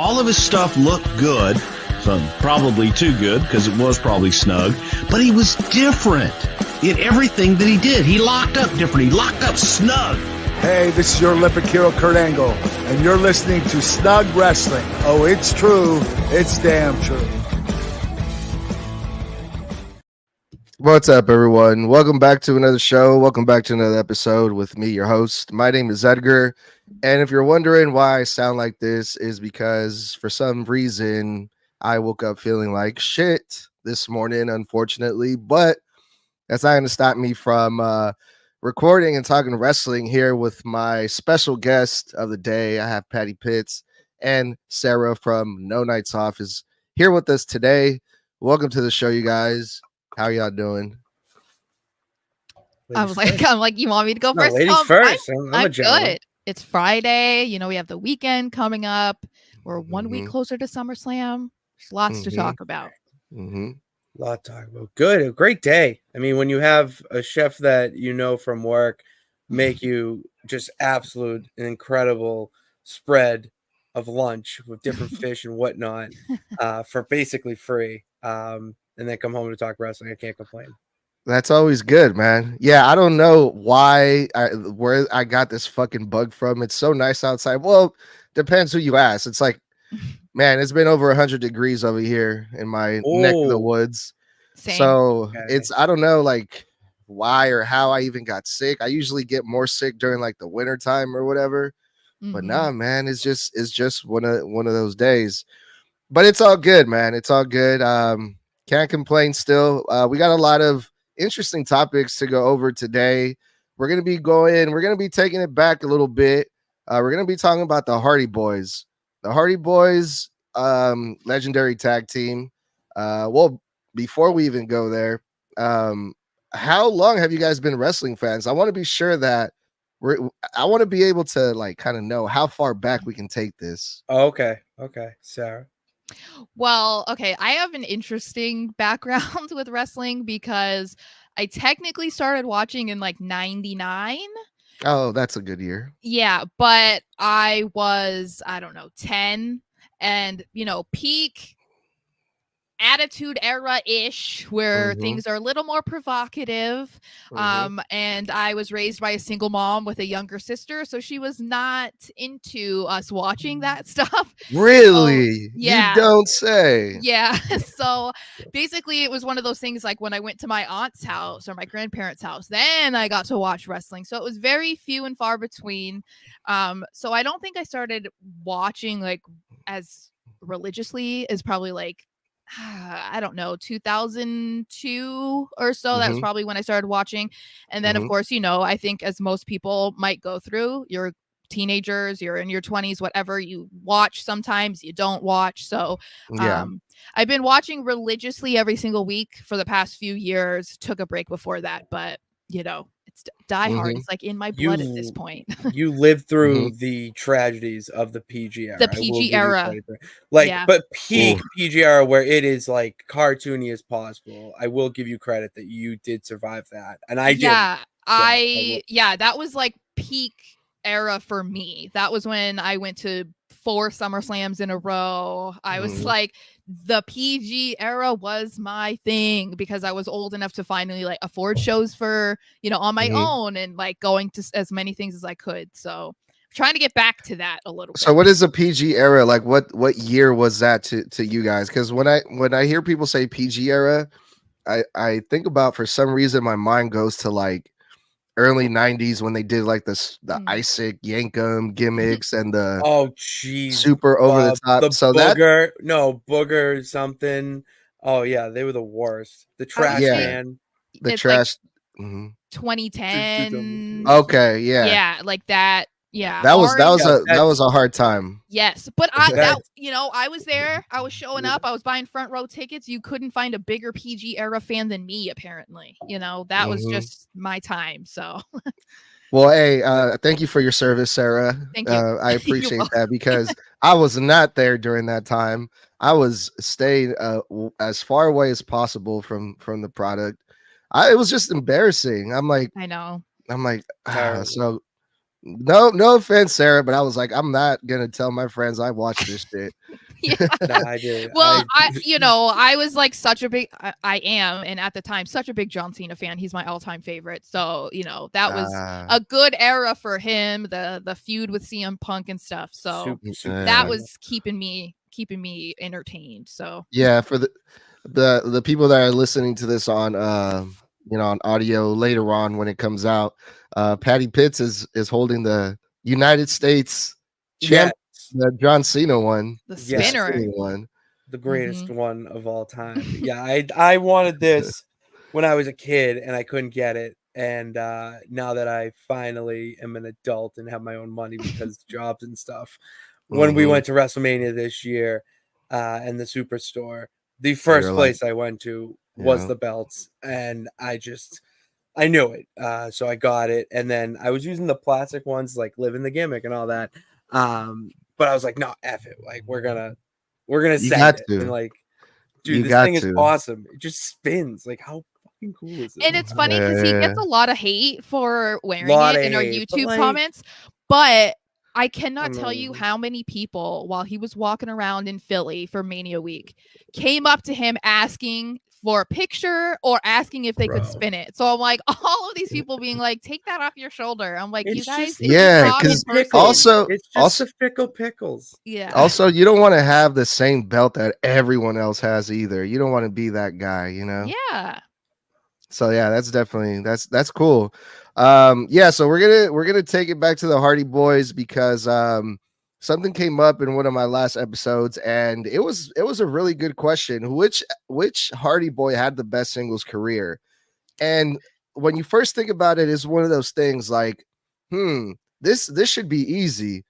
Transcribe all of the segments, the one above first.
All of his stuff looked good, so probably too good because it was probably snug, but he was different in everything that he did. He locked up different. He locked up snug. Hey, this is your Olympic hero, Kurt Angle, and you're listening to Snug Wrestling. Oh, it's true. It's damn true. What's up, everyone? Welcome back to another show. Welcome back to another episode with me, your host. My name is Edgar, and if you're wondering why I sound like this, is because for some reason I woke up feeling like shit this morning, unfortunately, but that's not going to stop me from recording and talking wrestling here with my special guest of the day. I have Patty Pitts and Sarah from No Nights Off is here with us today. Welcome to the show, you guys. How y'all doing? I'm like, you want me to go first? Ladies first. I'm good. It's Friday. You know, we have the weekend coming up. We're 1 week closer to SummerSlam. There's lots to talk about. A lot to talk about. Good. A great day. I mean, when you have a chef that you know from work make you just absolute and incredible spread of lunch with different fish and whatnot for basically free. And then come home to talk wrestling. I can't complain. That's always good, man. Yeah, I don't know where I got this fucking bug from. It's so nice outside. Well, depends who you ask. It's like, man, it's been over 100 degrees over here in my neck of the woods. Same. So it's, I don't know, like why or how I even got sick. I usually get more sick during like the winter time or whatever. But nah, man, it's just one of those days. But it's all good, man. It's all good. Can't complain still. We got a lot of interesting topics to go over today. We're going to be taking it back a little bit. We're going to be talking about the Hardy Boyz. The Hardy Boyz, legendary tag team. Well, before we even go there, how long have you guys been wrestling fans? I want to be sure that I want to be able to like kind of know how far back we can take this. Okay. Sarah. Well, okay. I have an interesting background with wrestling because I technically started watching in like 99. Oh, that's a good year. Yeah, but I was, I don't know, 10 and, you know, peak Attitude Era-ish where things are a little more provocative. And I was raised by a single mom with a younger sister, so she was not into us watching that stuff. Really? So, yeah. You don't say. Yeah. So basically it was one of those things like when I went to my aunt's house or my grandparents' house, then I got to watch wrestling. So it was very few and far between. So I don't think I started watching like as religiously as probably like I don't know, 2002 or so. That was probably when I started watching. And then, of course, you know, I think as most people might go through, you're teenagers, you're in your 20s, whatever, you watch sometimes, you don't watch. So I've been watching religiously every single week for the past few years. Took a break before that, but, you know, it's die hard. It's like in my blood at this point. You lived through the tragedies of the PG era. The PG era. But peak PG era where it is like cartoony as possible. I will give you credit that you did survive that. And I did. Yeah, that was like peak era for me. That was when I went to 4 SummerSlams in a row. I was like, the PG era was my thing because I was old enough to finally like afford shows for, you know, on my own and like going to as many things as I could. So trying to get back to that a little bit. So what is the PG era? Like what year was that to you guys? Because when I hear people say PG era, I think about, for some reason my mind goes to like early 90s when they did like the Isaac Yankum gimmicks and the super over the top. The so booger something. Oh yeah, they were the worst. The trash man. The trash. Like 2010. Okay, yeah, like that. Yeah, that was a hard time. Yes, but you know, I was there. I was showing up. I was buying front row tickets. You couldn't find a bigger PG era fan than me. Apparently, you know, that was just my time. So, well, hey, thank you for your service, Sarah. Thank you. I appreciate that because I was not there during that time. I was staying as far away as possible from the product. It was just embarrassing. I'm like, I know. I'm like, so No offense, Sarah, but I was like, I'm not gonna tell my friends I watched this shit. Yeah. Nah, I did. Well, I was like such a big, I am, and at the time, such a big John Cena fan. He's my all-time favorite. So, that was a good era for him. The feud with CM Punk and stuff. So that was keeping me entertained. So yeah, for the people that are listening to this on on audio later on when it comes out, Patty Pitts is holding the United States champ, the John Cena one, the spinner one, the greatest one of all time. Yeah, I wanted this when I was a kid and I couldn't get it, and now that I finally am an adult and have my own money because jobs and stuff, when we went to WrestleMania this year and the Superstore, the first place I went to was the belts, and I knew it, so I got it, and then I was using the plastic ones, like living the gimmick and all that, but I was like, no, F it, like we're gonna send it, and like, dude, this thing is awesome. It just spins. Like, how fucking cool is it? And it's funny because he gets a lot of hate for wearing it in our YouTube comments, but I cannot tell you how many people, while he was walking around in Philly for Mania Week, came up to him asking for a picture or asking if they could spin it. So I'm like, all of these people being like, take that off your shoulder. I'm like, you guys, because also it's just the fickle pickles. Yeah. Also, you don't want to have the same belt that everyone else has either. You don't want to be that guy, Yeah. So yeah, that's definitely that's cool. So we're gonna take it back to the Hardy Boys because something came up in one of my last episodes, and it was a really good question. Which Hardy Boy had the best singles career? And when you first think about it, it's one of those things like, this should be easy.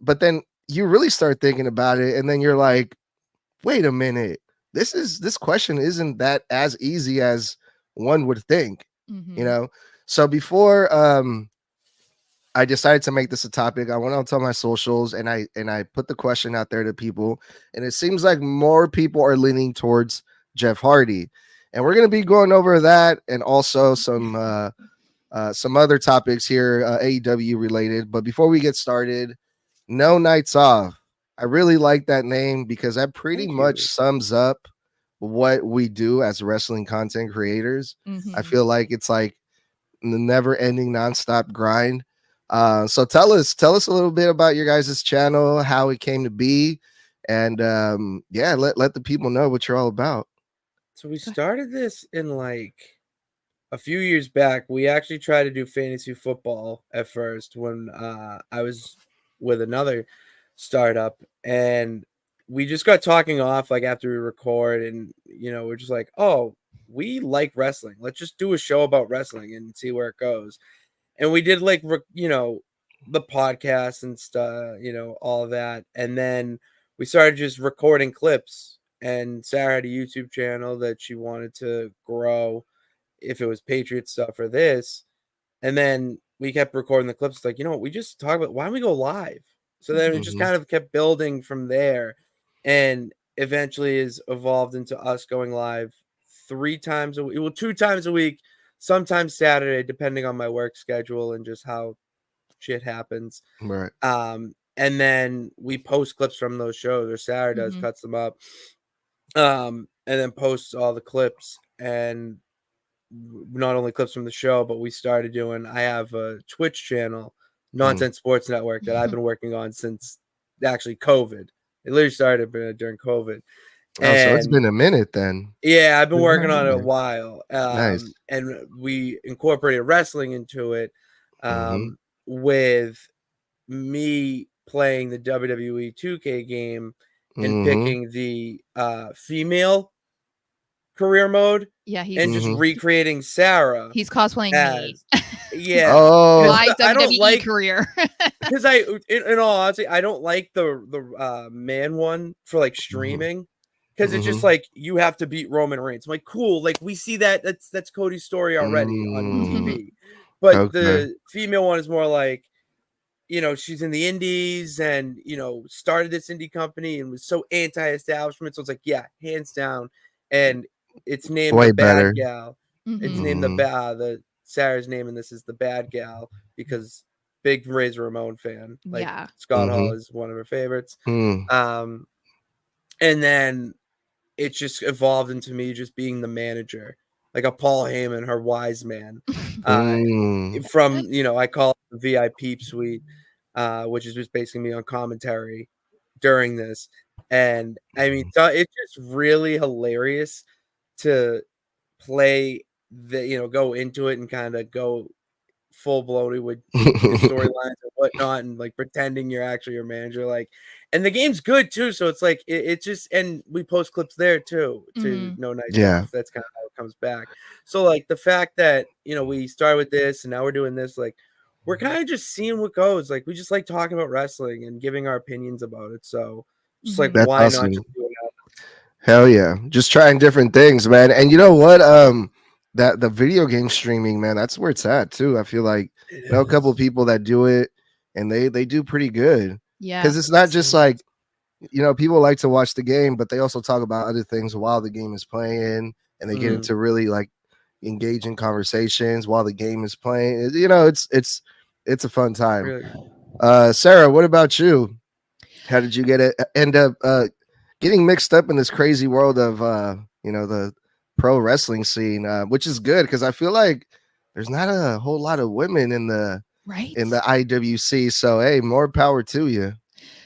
But then you really start thinking about it, and then you're like, wait a minute, this question isn't that as easy as one would think, So before I decided to make this a topic, I went on to my socials and I put the question out there to people, and it seems like more people are leaning towards Jeff Hardy, and we're going to be going over that and also some other topics here, AEW related. But before we get started, No Nights Off. I really like that name because that pretty much sums up what we do as wrestling content creators. I feel like it's like the never-ending nonstop grind. So tell us a little bit about your guys' channel, how it came to be, and let the people know what you're all about. So we started this in like a few years back. We actually tried to do fantasy football at first when I was with another startup, and we just got talking off like after we record, and we're just like, oh, we like wrestling, let's just do a show about wrestling and see where it goes. And we did like the podcast and stuff, all of that, and then we started just recording clips, and Sarah had a YouTube channel that she wanted to grow if it was Patriot stuff or this, and then we kept recording the clips. Like, we just talk about, why don't we go live? So then it just kind of kept building from there, and eventually is evolved into us going live 3 times a week. Well, 2 times a week, sometimes Saturday, depending on my work schedule and just how shit happens. Right. And then we post clips from those shows, or Sarah does, cuts them up, and then posts all the clips, and not only clips from the show, but we started doing, I have a Twitch channel, Nonsense Sports Network, that I've been working on since actually COVID. It literally started during COVID. So it's been a minute then. Yeah, I've been working on it a while. Nice. And we incorporated wrestling into it, with me playing the WWE 2K game and picking the female career mode. Yeah, and just recreating Sarah. He's cosplaying me. Yeah. My WWE career. Because in all honesty, I don't like the man one for like streaming. Because it's just like, you have to beat Roman Reigns. I'm like, cool. Like, we see that's Cody's story already on TV. But the female one is more like, she's in the indies and, started this indie company and was so anti-establishment. So it's like, yeah, hands down. And it's named way the Bad better. Gal. It's named the Sarah's name in this is the Bad Gal because big Razor Ramon fan. Like Yeah. Scott Hall is one of her favorites. Mm. And then it just evolved into me just being the manager, like a Paul Heyman, her wise man. From, you know, I call it the VIP suite, which is just basically me on commentary during this. And I mean, so it's just really hilarious to play the, you know, go into it and kind of go full blown with the storylines and whatnot, and like pretending you're actually your manager. Like, and the game's good too, so it's like it just, and we post clips there too to No Nice Stuff. That's kind of how it comes back. So like the fact that, you know, we started with this and now we're doing this, like we're kind of just seeing what goes. Like we just like talking about wrestling and giving our opinions about it. So just like That's why awesome. not just do it now? Hell yeah, just trying different things, man. And you know what? That the video game streaming, man, that's where it's at too. I feel like, you know, a couple of people that do it, and they do pretty good. Yeah, because it's not just like, you know, people like to watch the game, but they also talk about other things while the game is playing, and they get into really like engaging conversations while the game is playing. You know, it's a fun time. Really? Sarah, what about you? How did you end up getting mixed up in this crazy world of you know, the pro wrestling scene, which is good because I feel like there's not a whole lot of women in the IWC. So hey, more power to you.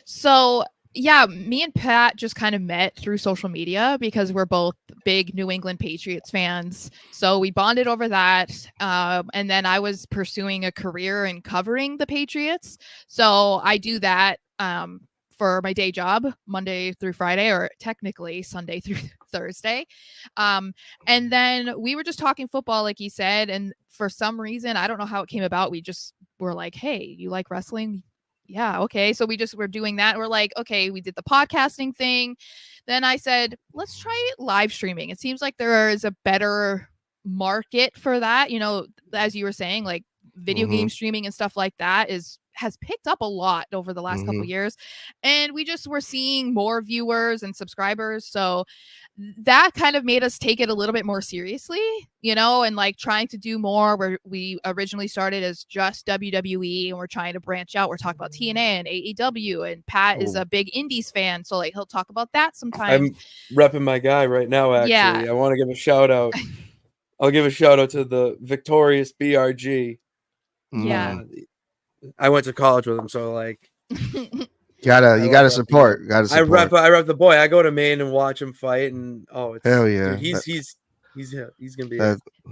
So yeah, me and Pat just kind of met through social media because we're both big New England Patriots fans. So we bonded over that. And then I was pursuing a career in covering the Patriots. So I do that for my day job, Monday through Friday, or technically Sunday through Thursday. And then we were just talking football, like you said. And for some reason, I don't know how it came about. We just were like, hey, you like wrestling? Yeah, okay. So we just were doing that. We're like, okay, we did the podcasting thing. Then I said, let's try live streaming. It seems like there is a better market for that. You know, as you were saying, like video game streaming and stuff like that has picked up a lot over the last couple years. And we just were seeing more viewers and subscribers. So that kind of made us take it a little bit more seriously, you know, and like trying to do more, where we originally started as just WWE and we're trying to branch out. We're talking about TNA and AEW, and Pat is a big Indies fan. So like he'll talk about that sometimes. I'm repping my guy right now, actually. Yeah. I want to give a shout out. I'll give a shout out to the victorious BRG. Yeah. I went to college with him, so like you gotta support. I rep the boy. I go to Maine and watch him fight, and it's hell yeah. Dude, he's gonna be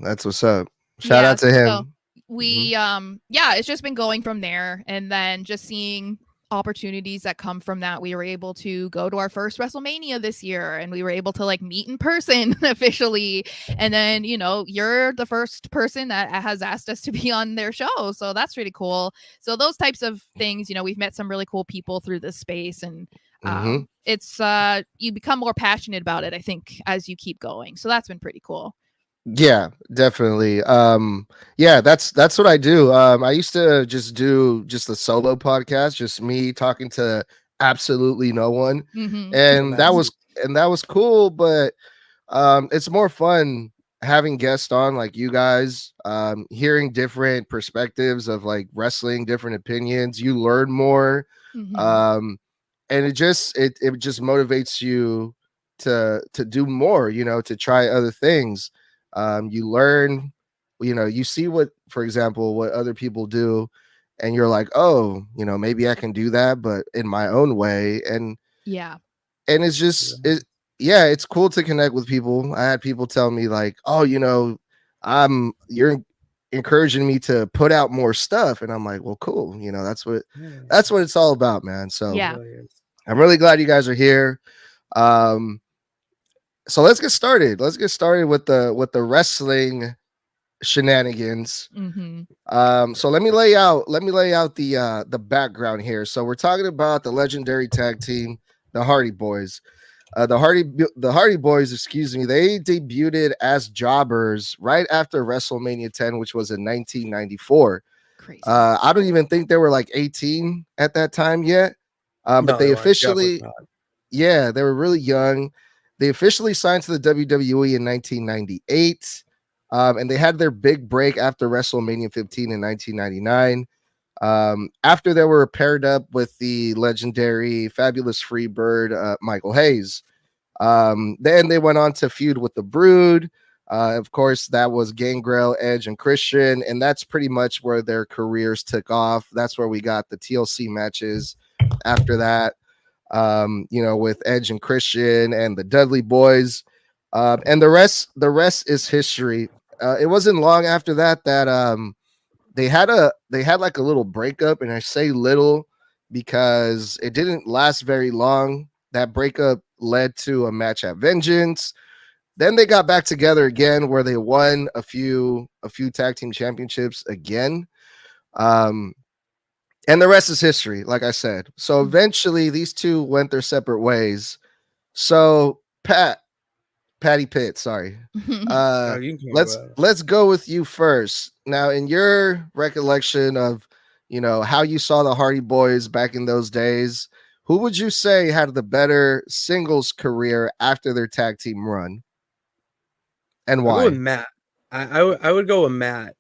that's what's up. Shout out to him. So we it's just been going from there, and then just seeing opportunities that come from that. We were able to go to our first WrestleMania this year, and we were able to like meet in person officially. And then, you know, you're the first person that has asked us to be on their show, so that's really cool. So those types of things, you know, we've met some really cool people through this space, and it's you become more passionate about it, I think, as you keep going. So that's been pretty cool. Yeah, definitely. Yeah, that's what I do. I used to just do a solo podcast, just me talking to absolutely no one. And that was cool, but it's more fun having guests on like you guys, hearing different perspectives of like wrestling, different opinions. You learn more. And it just motivates you to do more, you know, to try other things. You learn, you know, you see what, for example, what other people do, and you're like, oh, you know, maybe I can do that, but in my own way. And it's just it's cool to connect with people. I had people tell me like, oh, you know, you're encouraging me to put out more stuff, and I'm like, well, cool, you know, that's what it's all about, man. So I'm really glad you guys are here. So let's get started. Let's get started with the wrestling shenanigans. So let me lay out the background here. So we're talking about the legendary tag team, the Hardy Boyz. The Hardy Boyz, excuse me, they debuted as jobbers right after WrestleMania 10, which was in 1994. Crazy. I don't even think they were like 18 at that time yet. But they officially, they were really young. They officially signed to the WWE in 1998, and they had their big break after WrestleMania 15 in 1999. After they were paired up with the legendary Fabulous Freebird, Michael Hayes. Then they went on to feud with the Brood. Of course, that was Gangrel, Edge, and Christian, and that's pretty much where their careers took off. That's where we got the TLC matches after that, with Edge and Christian and the Dudley Boys. And the rest is history. It wasn't long after that they had like a little breakup, and I say little because it didn't last very long. That breakup led to a match at Vengeance. Then they got back together again, where they won a few tag team championships again. And the rest is history, like I said. So eventually these two went their separate ways. So Patty Pitt, sorry. Let's go with you first. Now, in your recollection of, how you saw the Hardy Boys back in those days, who would you say had the better singles career after their tag team run? And why? I'll go with Matt. I would go with Matt.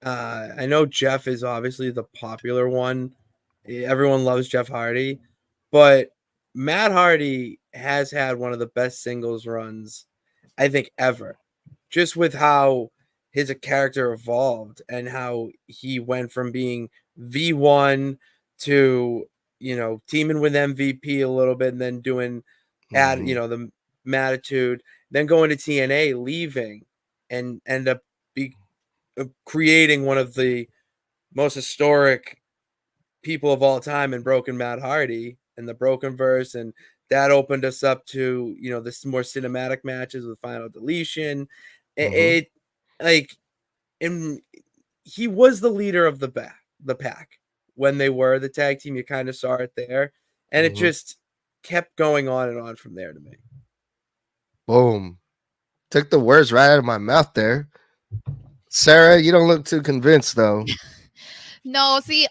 I know Jeff is obviously the popular one. Everyone loves Jeff Hardy, but Matt Hardy has had one of the best singles runs, I think, ever. Just with how his character evolved and how he went from being V1 to, teaming with MVP a little bit and then doing the Mattitude, then going to TNA, leaving, and end up creating one of the most historic people of all time in Broken Matt Hardy and the Broken Verse, and that opened us up to this more cinematic matches with Final Deletion. He was the leader of the pack when they were the tag team. You kind of saw it there, and it just kept going on and on from there to me. Boom. Took the words right out of my mouth there. Sarah, you don't look too convinced, though. No, see,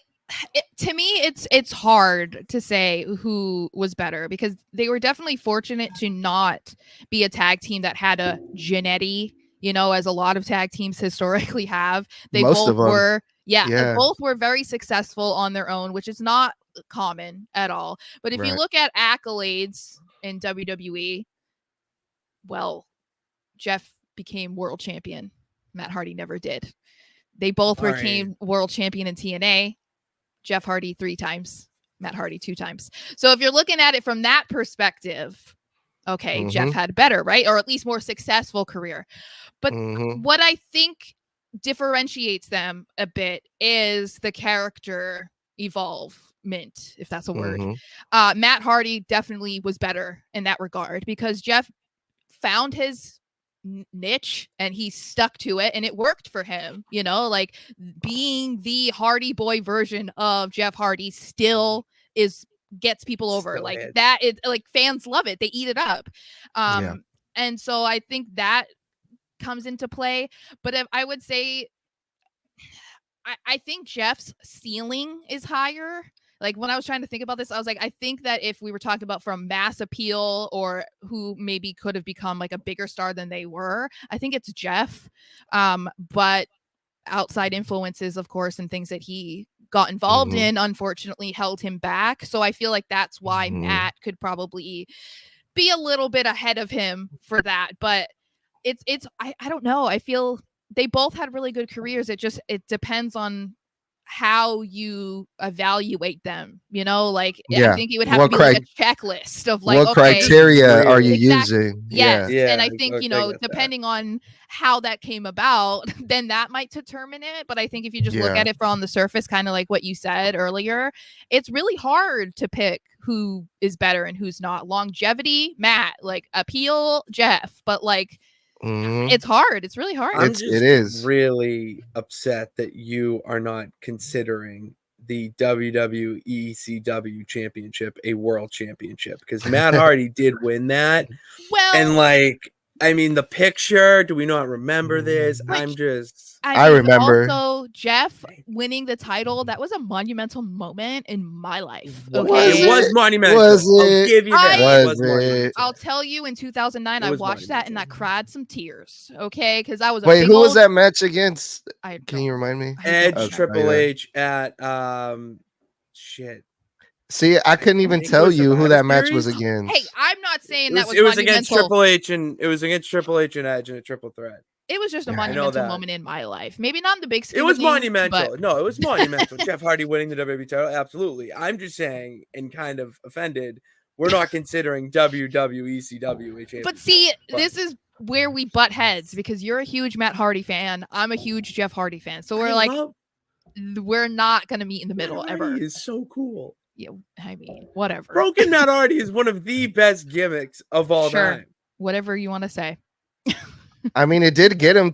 to me, it's hard to say who was better because they were definitely fortunate to not be a tag team that had a Genetti, as a lot of tag teams historically have. They both were very successful on their own, which is not common at all. But if you look at accolades in WWE, well, Jeff became world champion. Matt Hardy never did. They both became world champion in TNA. Jeff Hardy 3 times, Matt Hardy 2 times. So if you're looking at it from that perspective, okay, Jeff had better, right? Or at least more successful career. But what I think differentiates them a bit is the character evolvement, if that's a word. Matt Hardy definitely was better in that regard because Jeff found his niche and he stuck to it and it worked for him, like being the Hardy Boy version of Jeff Hardy still gets people over. Still like that is like fans love it, they eat it up. And so I think that comes into play. But if I would say I think Jeff's ceiling is higher. Like when I was trying to think about this, I was like, I think that if we were talking about from mass appeal or who maybe could have become like a bigger star than they were, I think it's Jeff. But outside influences, of course, and things that he got involved in, unfortunately held him back. So I feel like that's why Matt could probably be a little bit ahead of him for that. But I don't know. I feel they both had really good careers. It depends on how you evaluate them, I think it would have to be like a checklist of like what criteria are you using. Yes. And I think depending on how that came about, then that might determine it. But I think if you just look at it from the surface, kind of like what you said earlier, it's really hard to pick who is better and who's not. Longevity, Matt. Like appeal, Jeff. But like it's hard. It's really hard. It is really upset that you are not considering the WWE CW championship a world championship because Matt Hardy did win that. Well, and like I mean, the picture. Do we not remember this? Which- I remember. Also, Jeff winning the title, that was a monumental moment in my life. It Okay. was monumental. Was I'll it? give you that. I- It was Was monumental. it? I'll tell you, in 2009, It I was watched that and I monumental. cried some tears. Okay. Because I was a Wait, big who was old- that match against? I Can you remind me? Edge, Okay, Triple yeah. H at shit. See, I couldn't even think it tell was you who Survivor that match was Series. against. Hey, I'm not saying It that was, was against monumental. Triple H and Edge in a triple threat. It was just a Yeah, I know monumental that. moment in my life. Maybe not in the big scheme It of was things, monumental. but No, it was monumental. Jeff Hardy winning the WWE title, absolutely. I'm just saying, and kind of offended, we're not considering WWE CW a championship. But see, this is where we butt heads because you're a huge Matt Hardy fan. I'm a huge Jeff Hardy fan. So we're not gonna meet in the middle Matt ever. Hardy is so cool. Yeah, I mean, whatever. Broken Matt Hardy is one of the best gimmicks of all Sure. time. Whatever you want to say. I mean, it did get him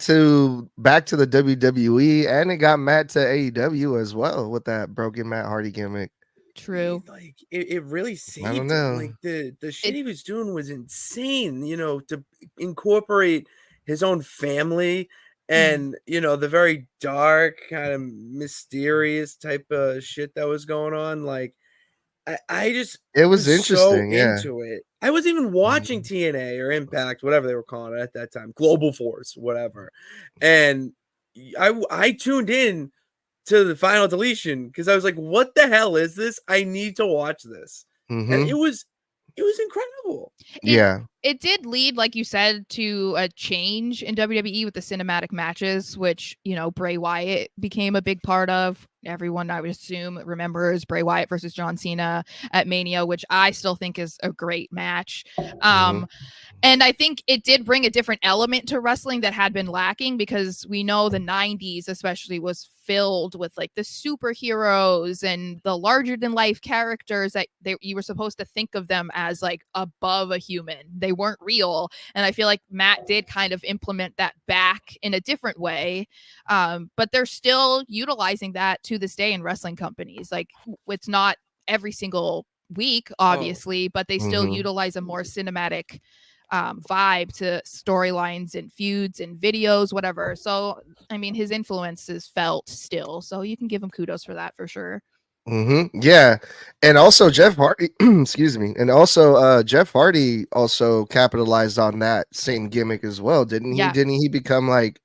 back to the WWE, and it got Matt to AEW as well with that broken Matt Hardy gimmick. True. Like it really saved I don't him. know. Like the shit he was doing was insane. To incorporate his own family and the very dark kind of mysterious type of shit that was going on. Like I just It was so interesting, yeah. into it. I was even watching TNA or Impact, whatever they were calling it at that time, Global Force, whatever, and I tuned in to the final deletion because I was like, "What the hell is this? I need to watch this." And Mhm. it was incredible. Yeah. It did lead, like you said, to a change in WWE with the cinematic matches, which, Bray Wyatt became a big part of. Everyone, I would assume, remembers Bray Wyatt versus John Cena at Mania, which I still think is a great match. And I think it did bring a different element to wrestling that had been lacking because we know the 90s especially was filled with like the superheroes and the larger than life characters that you were supposed to think of them as like above a human. They weren't real. And I feel like Matt did kind of implement that back in a different way. But they're still utilizing that to this day in wrestling companies. Like it's not every single week, obviously, but they still utilize a more cinematic vibe to storylines and feuds and videos, whatever. So, I mean, his influence is felt still. So you can give him kudos for that for sure. Yeah. And also Jeff Hardy, excuse me. And also Jeff Hardy also capitalized on that same gimmick as well, didn't he? Yeah. Didn't he become like,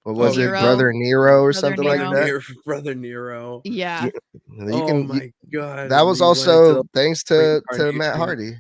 what was it, Nero. Brother Nero or Brother something Nero. like that? Brother Nero. Yeah. My god. That was also thanks to Matt reincarnation. Hardy.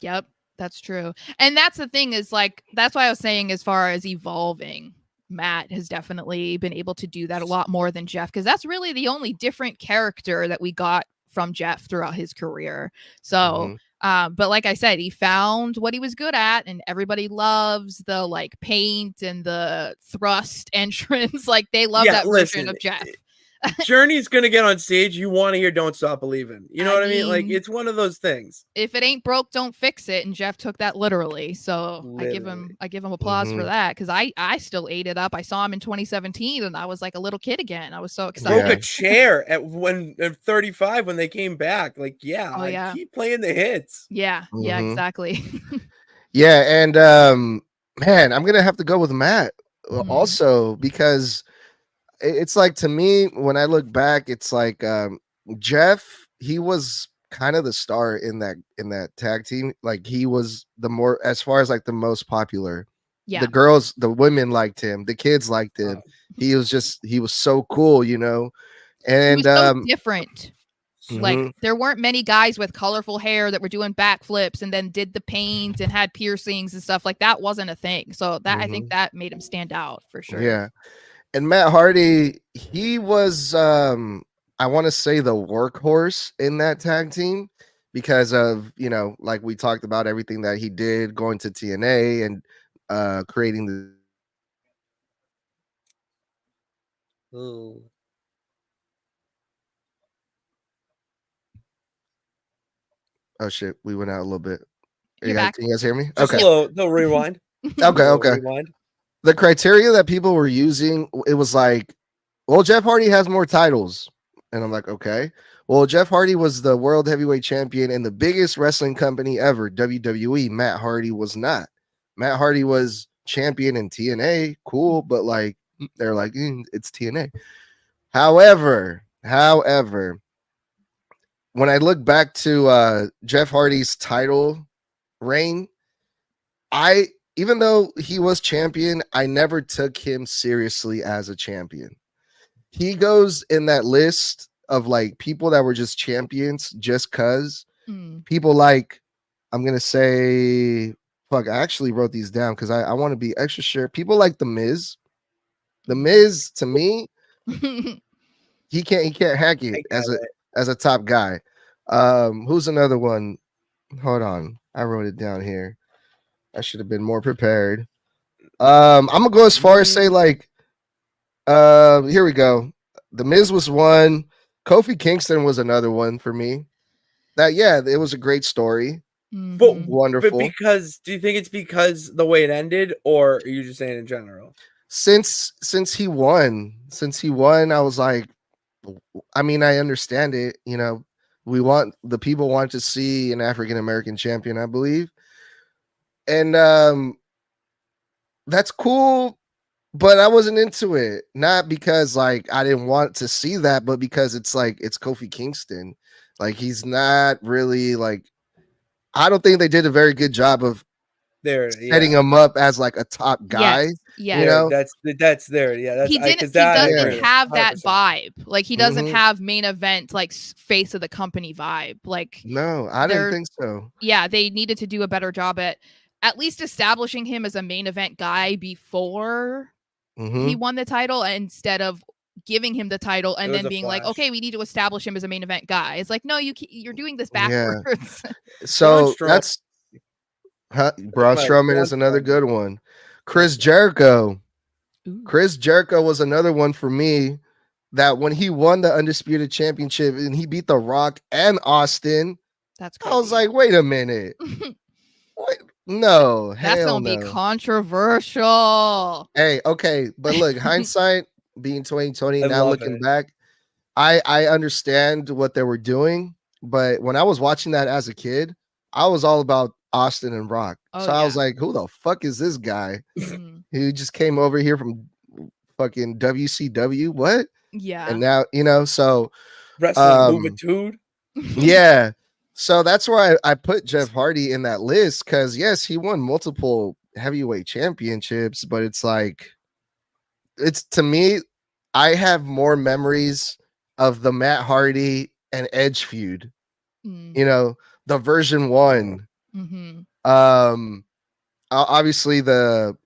Yep. That's true. And that's the thing is like, that's why I was saying as far as evolving, Matt has definitely been able to do that a lot more than Jeff, because that's really the only different character that we got from Jeff throughout his career. So, but like I said, he found what he was good at, and everybody loves the like paint and the thrust entrance. Like they love that version of Jeff. Journey's gonna get on stage. You want to hear "Don't Stop Believing"? You know what I mean? Like it's one of those things. If it ain't broke, don't fix it. And Jeff took that literally. So I give him applause for that because I still ate it up. I saw him in 2017 and I was like a little kid again. I was so excited. Broke a chair at 35 when they came back. Like I keep playing the hits. Yeah, exactly. Yeah, and man, I'm gonna have to go with Matt also because it's like, to me, when I look back, it's like Jeff, he was kind of the star in that tag team. Like he was the more, as far as like the most popular. Yeah. The women liked him, the kids liked him. He was so cool, And he was so different. Like there weren't many guys with colorful hair that were doing backflips and then did the paint and had piercings and stuff. Like that wasn't a thing. So that I think that made him stand out for sure. Yeah. And Matt Hardy, he was, I want to say, the workhorse in that tag team because of, like we talked about, everything that he did going to TNA and creating the. Ooh. Oh, shit. We went out a little bit. You're back. Can you guys hear me? Just okay. A little rewind. Okay. Rewind. The criteria that people were using, it was like, well, Jeff Hardy has more titles. And I'm like, okay. Well, Jeff Hardy was the world heavyweight champion in the biggest wrestling company ever, WWE. Matt Hardy was not. Matt Hardy was champion in TNA, cool, but like they're like it's TNA. However, when I look back to Jeff Hardy's title reign, even though he was champion, I never took him seriously as a champion. He goes in that list of like people that were just champions just cause people like, I'm gonna say, fuck, I actually wrote these down because I want to be extra sure. People like The Miz. The Miz, to me, he can't hack it as a top guy. Who's another one? Hold on, I wrote it down here. I should have been more prepared. I'm gonna go as far as say like, here we go. The Miz was one. Kofi Kingston was another one for me. It was a great story. But Wonderful. But do you think it's because the way it ended, or are you just saying in general? Since he won, I was like, I mean, I understand it. You know, the people want to see an African American champion, I believe. And that's cool, but I wasn't into it. Not because like I didn't want to see that, but because it's like it's Kofi Kingston. Like he's not really like, I don't think they did a very good job of setting him up as like a top guy. Yeah, you know, that's there. Yeah, that's, he doesn't have that 100%. vibe. Like he doesn't have main event like face of the company vibe. Like no, I didn't think so. Yeah, they needed to do a better job at least establishing him as a main event guy before he won the title, instead of giving him the title and then being like, okay, we need to establish him as a main event guy. It's like, no, you're doing this backwards. Yeah. So that's Braun Strowman is another good one. Chris Jericho. Chris Jericho was another one for me that when he won the Undisputed Championship and he beat The Rock and Austin, that's crazy. I was like, wait a minute. No, that's gonna be controversial. Hey, okay, but look, hindsight being 2020, now looking back, I understand what they were doing, but when I was watching that as a kid, I was all about Austin and Rock. I was like, who the fuck is this guy who just came over here from fucking WCW? What? Yeah. And now, you know, so wrestling movitude. Yeah. So that's why I put Jeff Hardy in that list, because yes, he won multiple heavyweight championships, but it's like, it's, to me, I have more memories of the Matt Hardy and Edge feud. You know, the version 1. Obviously the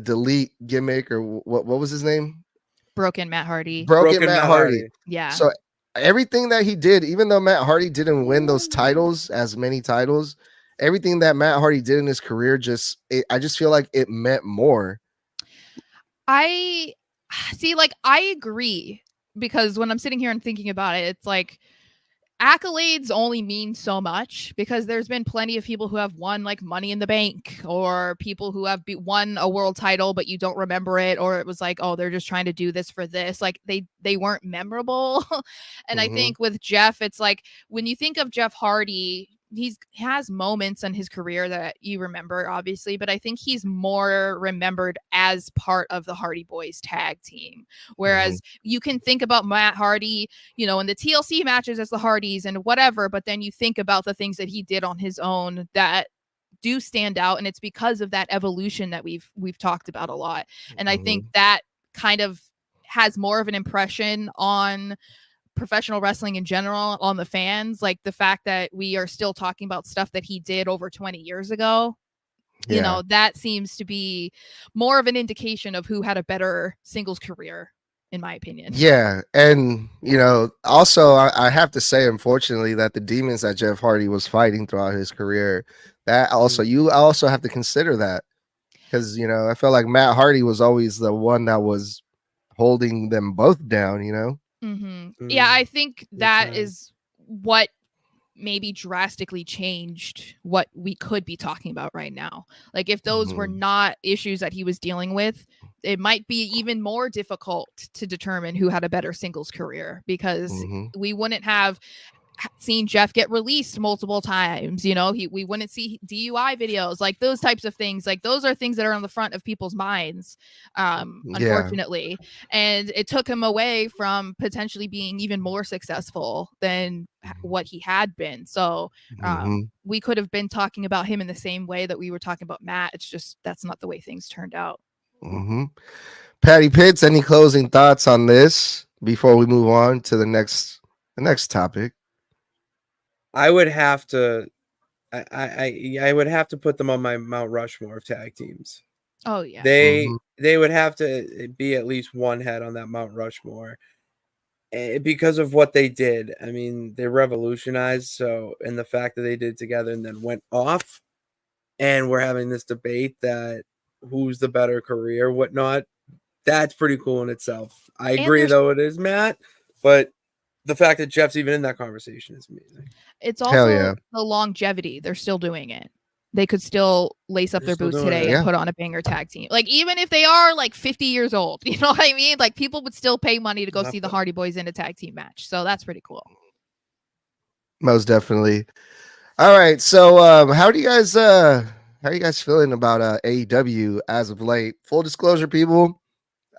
delete gimmick, or what was his name? Broken Matt Hardy. Broken Matt Hardy. Yeah. So everything that he did, even though Matt Hardy didn't win those titles, as many titles, everything that Matt Hardy did in his career, I just feel like it meant more. I see, like, I agree, because when I'm sitting here and thinking about it, it's like accolades only mean so much, because there's been plenty of people who have won like Money in the Bank, or people who have won a world title but you don't remember it, or it was like, oh, they're just trying to do this for this, like they weren't memorable. And I think with Jeff, it's like, when you think of Jeff Hardy, he has moments in his career that you remember, obviously, but I think he's more remembered as part of the Hardy Boyz tag team. Whereas you can think about Matt Hardy, you know, in the TLC matches as the Hardys and whatever, but then you think about the things that he did on his own that do stand out, and it's because of that evolution that we've talked about a lot. And I think that kind of has more of an impression on professional wrestling in general, on the fans, like the fact that we are still talking about stuff that he did over 20 years ago. You know, that seems to be more of an indication of who had a better singles career, in my opinion. Yeah. And, you know, also I have to say, unfortunately, that the demons that Jeff Hardy was fighting throughout his career, that also, you also have to consider that, because, you know, I felt like Matt Hardy was always the one that was holding them both down, you know? Yeah, I think that is what maybe drastically changed what we could be talking about right now. Like, if those were not issues that he was dealing with, it might be even more difficult to determine who had a better singles career, because we wouldn't have seen Jeff get released multiple times. You know, we wouldn't see DUI videos, like those types of things. Like those are things that are on the front of people's minds, unfortunately. And it took him away from potentially being even more successful than what he had been. So we could have been talking about him in the same way that we were talking about Matt. It's just that's not the way things turned out. Patty Pitts, any closing thoughts on this before we move on to the next topic? I would have to, I would have to put them on my Mount Rushmore of tag teams. Oh yeah, they would have to be at least one head on that Mount Rushmore because of what they did. I mean, they revolutionized. So, and the fact that they did it together and then went off, and we're having this debate that who's the better career, whatnot. That's pretty cool in itself. I agree, though it is Matt, but the fact that Jeff's even in that conversation is amazing. It's also the longevity. They're still doing it. They could still lace up their boots today and put on a banger tag team. Like, even if they are like 50 years old, you know what I mean? Like, people would still pay money to go see the Hardy Boys in a tag team match. So that's pretty cool. Most definitely. All right. So how are you guys feeling about AEW as of late? Full disclosure, people.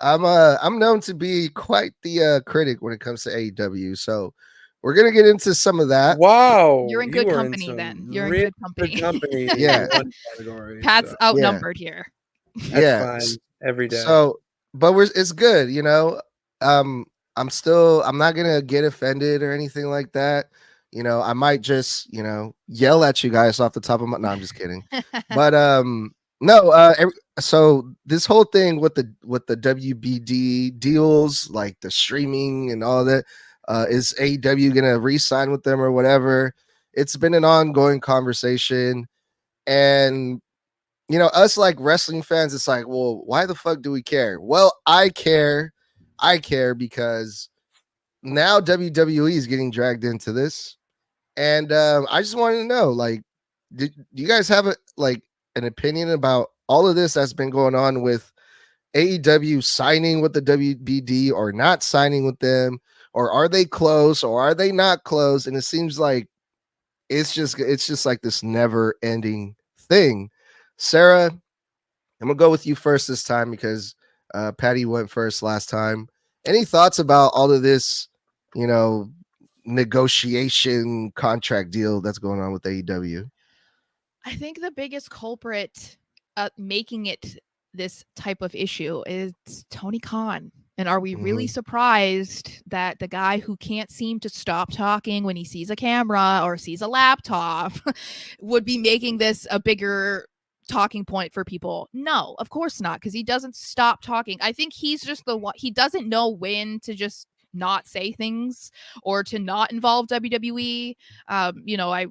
I'm known to be quite the critic when it comes to AEW, so we're gonna get into some of that. Wow, you're in good company then. You're in good company. Yeah, Pat's outnumbered here. That's fine every day. So, but it's good, you know. I'm not gonna get offended or anything like that. You know, I might just yell at you guys off the top of my. No, I'm just kidding. But no, so this whole thing with the WBD deals, like the streaming and all that, is AEW gonna re-sign with them or whatever? It's been an ongoing conversation, and us like wrestling fans, it's like, well, why the fuck do we care? Well, I care because now WWE is getting dragged into this, and I just wanted to know, like, do you guys have an opinion about all of this that's been going on with AEW signing with the WBD or not signing with them, or are they close or are they not close? And it seems like it's just like this never ending thing. Sarah, I'm gonna go with you first this time because Patty went first last time. Any thoughts about all of this, negotiation contract deal that's going on with AEW? I think the biggest culprit making it this type of issue is Tony Khan. And are we really surprised that the guy who can't seem to stop talking when he sees a camera or sees a laptop would be making this a bigger talking point for people? No, of course not, because he doesn't stop talking. I think he's just the one. He doesn't know when to just not say things or to not involve WWE. I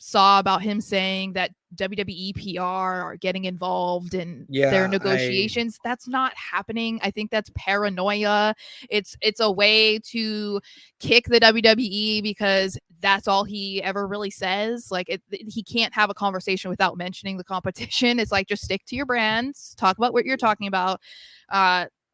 saw about him saying that WWE PR are getting involved in their negotiations. That's not happening. I think that's paranoia. It's a way to kick the WWE because that's all he ever really says. Like, he can't have a conversation without mentioning the competition. It's like, just stick to your brands, talk about what you're talking about.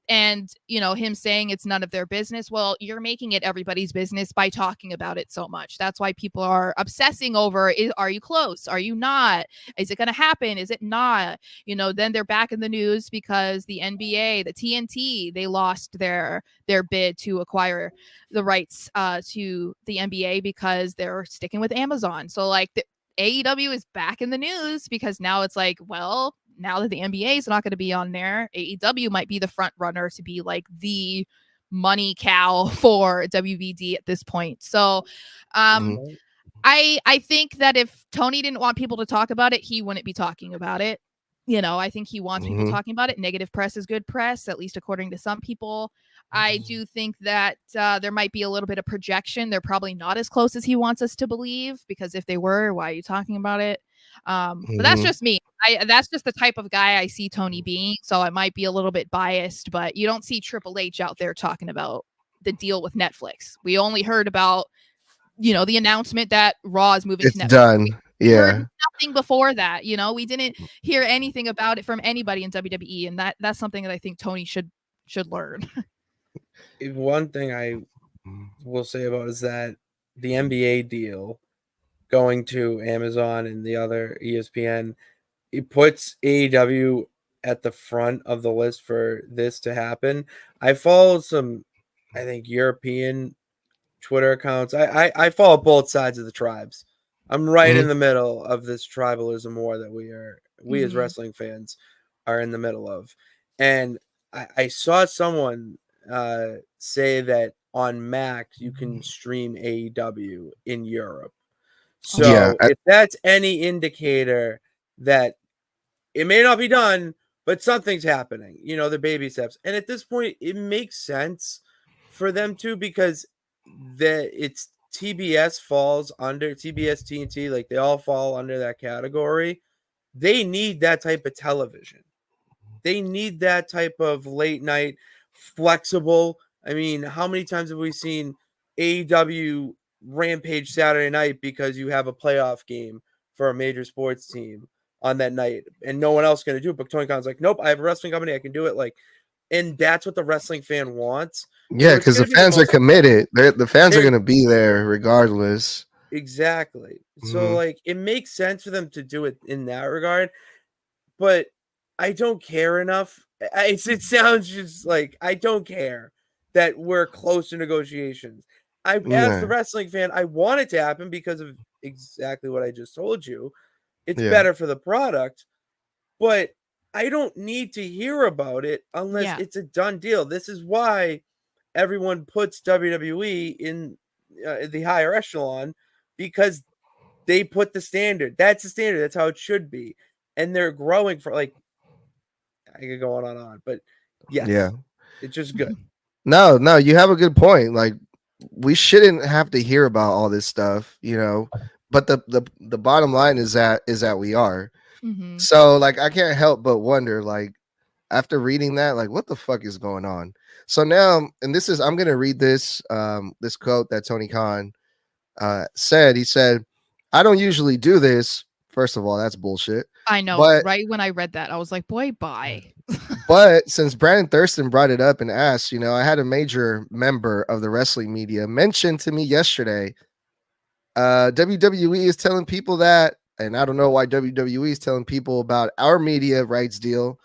And, him saying it's none of their business. Well, you're making it everybody's business by talking about it so much. That's why people are obsessing over, are you close? Are you not? Is it going to happen? Is it not? Then they're back in the news because the NBA, the TNT, they lost their bid to acquire the rights to the NBA because they're sticking with Amazon. So like the AEW is back in the news because now it's like, well, now that the NBA is not going to be on there, AEW might be the front runner to be like the money cow for WBD at this point. So I think that if Tony didn't want people to talk about it, he wouldn't be talking about it. I think he wants people talking about it. Negative press is good press, at least according to some people. I do think that there might be a little bit of projection. They're probably not as close as he wants us to believe, because if they were, why are you talking about it? But that's just me. That's just the type of guy I see Tony being. So I might be a little bit biased, but you don't see Triple H out there talking about the deal with Netflix. We only heard about, the announcement that Raw is moving to Netflix. Done. We heard nothing before that. We didn't hear anything about it from anybody in WWE, and that's something that I think Tony should learn. One thing I will say about is that the NBA deal going to Amazon and the other ESPN, it puts AEW at the front of the list for this to happen. I follow some, I think, European Twitter accounts. I follow both sides of the tribes. I'm right in the middle of this tribalism war that we as wrestling fans are in the middle of. And I saw someone say that on Max you can stream AEW in Europe. So Yeah, if that's any indicator that it may not be done, but something's happening, the baby steps. And at this point, it makes sense for them to, because it's TBS falls under TBS TNT, like they all fall under that category. They need that type of television. They need that type of late night, flexible. I mean, how many times have we seen AEW Rampage Saturday night because you have a playoff game for a major sports team on that night and no one else going to do it? But Tony Khan's like, nope, I have a wrestling company. I can do it. And that's what the wrestling fan wants. yeah, So because the fans are committed. The fans are going to be there regardless. Exactly. So it makes sense for them to do it in that regard. But I don't care enough. It sounds just like I don't care that we're close to negotiations. As the wrestling fan, I want it to happen because of exactly what I just told you. It's better for the product, but I don't need to hear about it unless it's a done deal. This is why everyone puts WWE in the higher echelon, because they put the standard. That's the standard. That's how it should be. And they're growing for I could go on and on, but yes, it's just good. No, you have a good point. Like, we shouldn't have to hear about all this stuff, but the bottom line is that we are. So I can't help but wonder, after reading that, what the fuck is going on? So now, and I'm going to read this quote that Tony Khan said. He said, "I don't usually do this." First of all, that's bullshit. I know. But right when I read that, I was like, boy, bye. But since Brandon Thurston brought it up and asked, I had a major member of the wrestling media mention to me yesterday, WWE is telling people that, and I don't know why WWE is telling people about our media rights deal.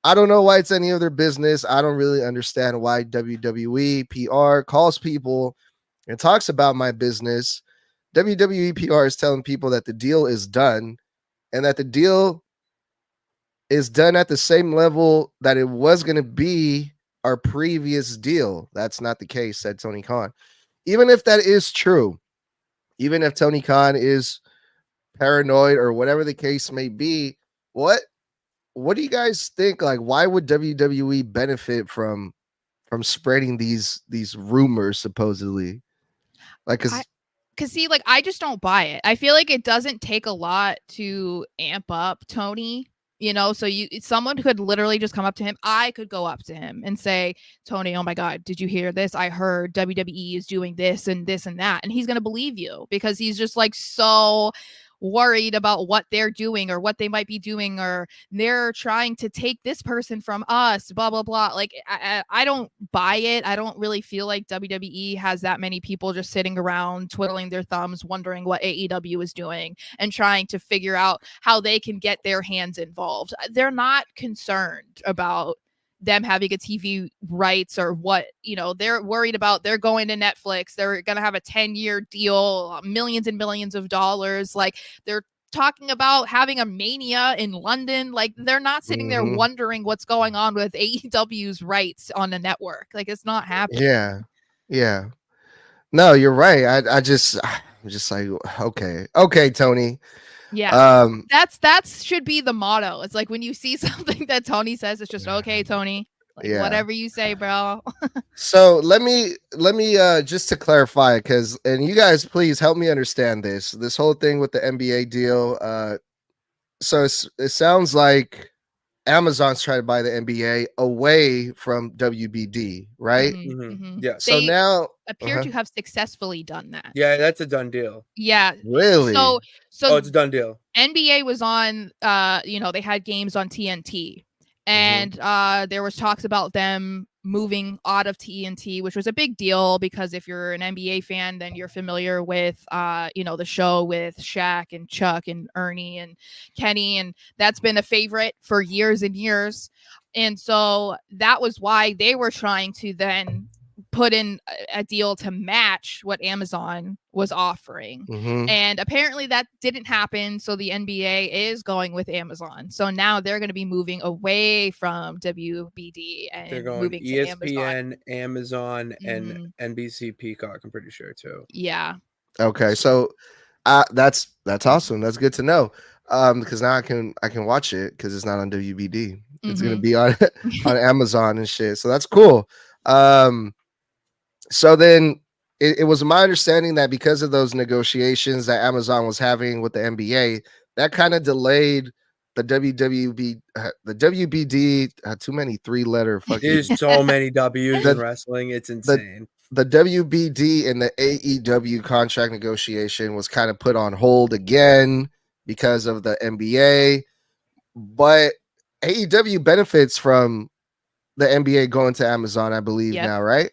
I don't know why it's any of their business. I don't really understand why WWE PR calls people and talks about my business. WWE PR is telling people that the deal is done and that the deal is done at the same level that it was going to be our previous deal. That's not the case, said Tony Khan. Even if that is true, even if Tony Khan is paranoid or whatever the case may be, what do you guys think? Why would WWE benefit from spreading these rumors supposedly? Because see, I just don't buy it. I feel like it doesn't take a lot to amp up Tony, so someone could literally just come up to him. I could go up to him and say, Tony, oh my God, did you hear this? I heard WWE is doing this and this and that. And he's going to believe you because he's just so worried about what they're doing or what they might be doing, or they're trying to take this person from us, blah, blah, blah. I don't buy it. I don't really feel like WWE has that many people just sitting around twiddling their thumbs, wondering what AEW is doing and trying to figure out how they can get their hands involved. They're not concerned about them having a TV rights or what, they're worried about. They're going to Netflix. They're going to have a 10-year deal, millions and millions of dollars. They're talking about having a Mania in London. They're not sitting there wondering what's going on with AEW's rights on the network. It's not happening. Yeah. No, you're right. I'm just okay, Tony. Yeah. That should be the motto. It's when you see something that Tony says, it's just, okay, Tony, whatever you say, bro. So let me just to clarify, and you guys please help me understand this whole thing with the NBA deal. So it sounds like Amazon's trying to buy the NBA away from WBD, right? Yeah. So now appear to have successfully done that. Yeah, that's a done deal. Yeah. Really? So it's a done deal. NBA was on, they had games on TNT, and there was talks about them moving out of TNT, which was a big deal because if you're an NBA fan, then you're familiar with, the show with Shaq and Chuck and Ernie and Kenny. And that's been a favorite for years and years. And so that was why they were trying to then put in a deal to match what Amazon was offering. And apparently that didn't happen. So the NBA is going with Amazon. So now they're going to be moving away from WBD and they're going moving ESPN, to Amazon, and NBC Peacock, I'm pretty sure too. Yeah. Okay, so that's awesome. That's good to know. Because now I can watch it because it's not on WBD. It's gonna be on Amazon and shit. So that's cool. So then it was my understanding that because of those negotiations that Amazon was having with the NBA, that kind of delayed the WBD. Too many 3-letter fucking. There's so many W's in wrestling. It's insane. The WBD and the AEW contract negotiation was kind of put on hold again because of the NBA, but AEW benefits from the NBA going to Amazon, I believe now, right?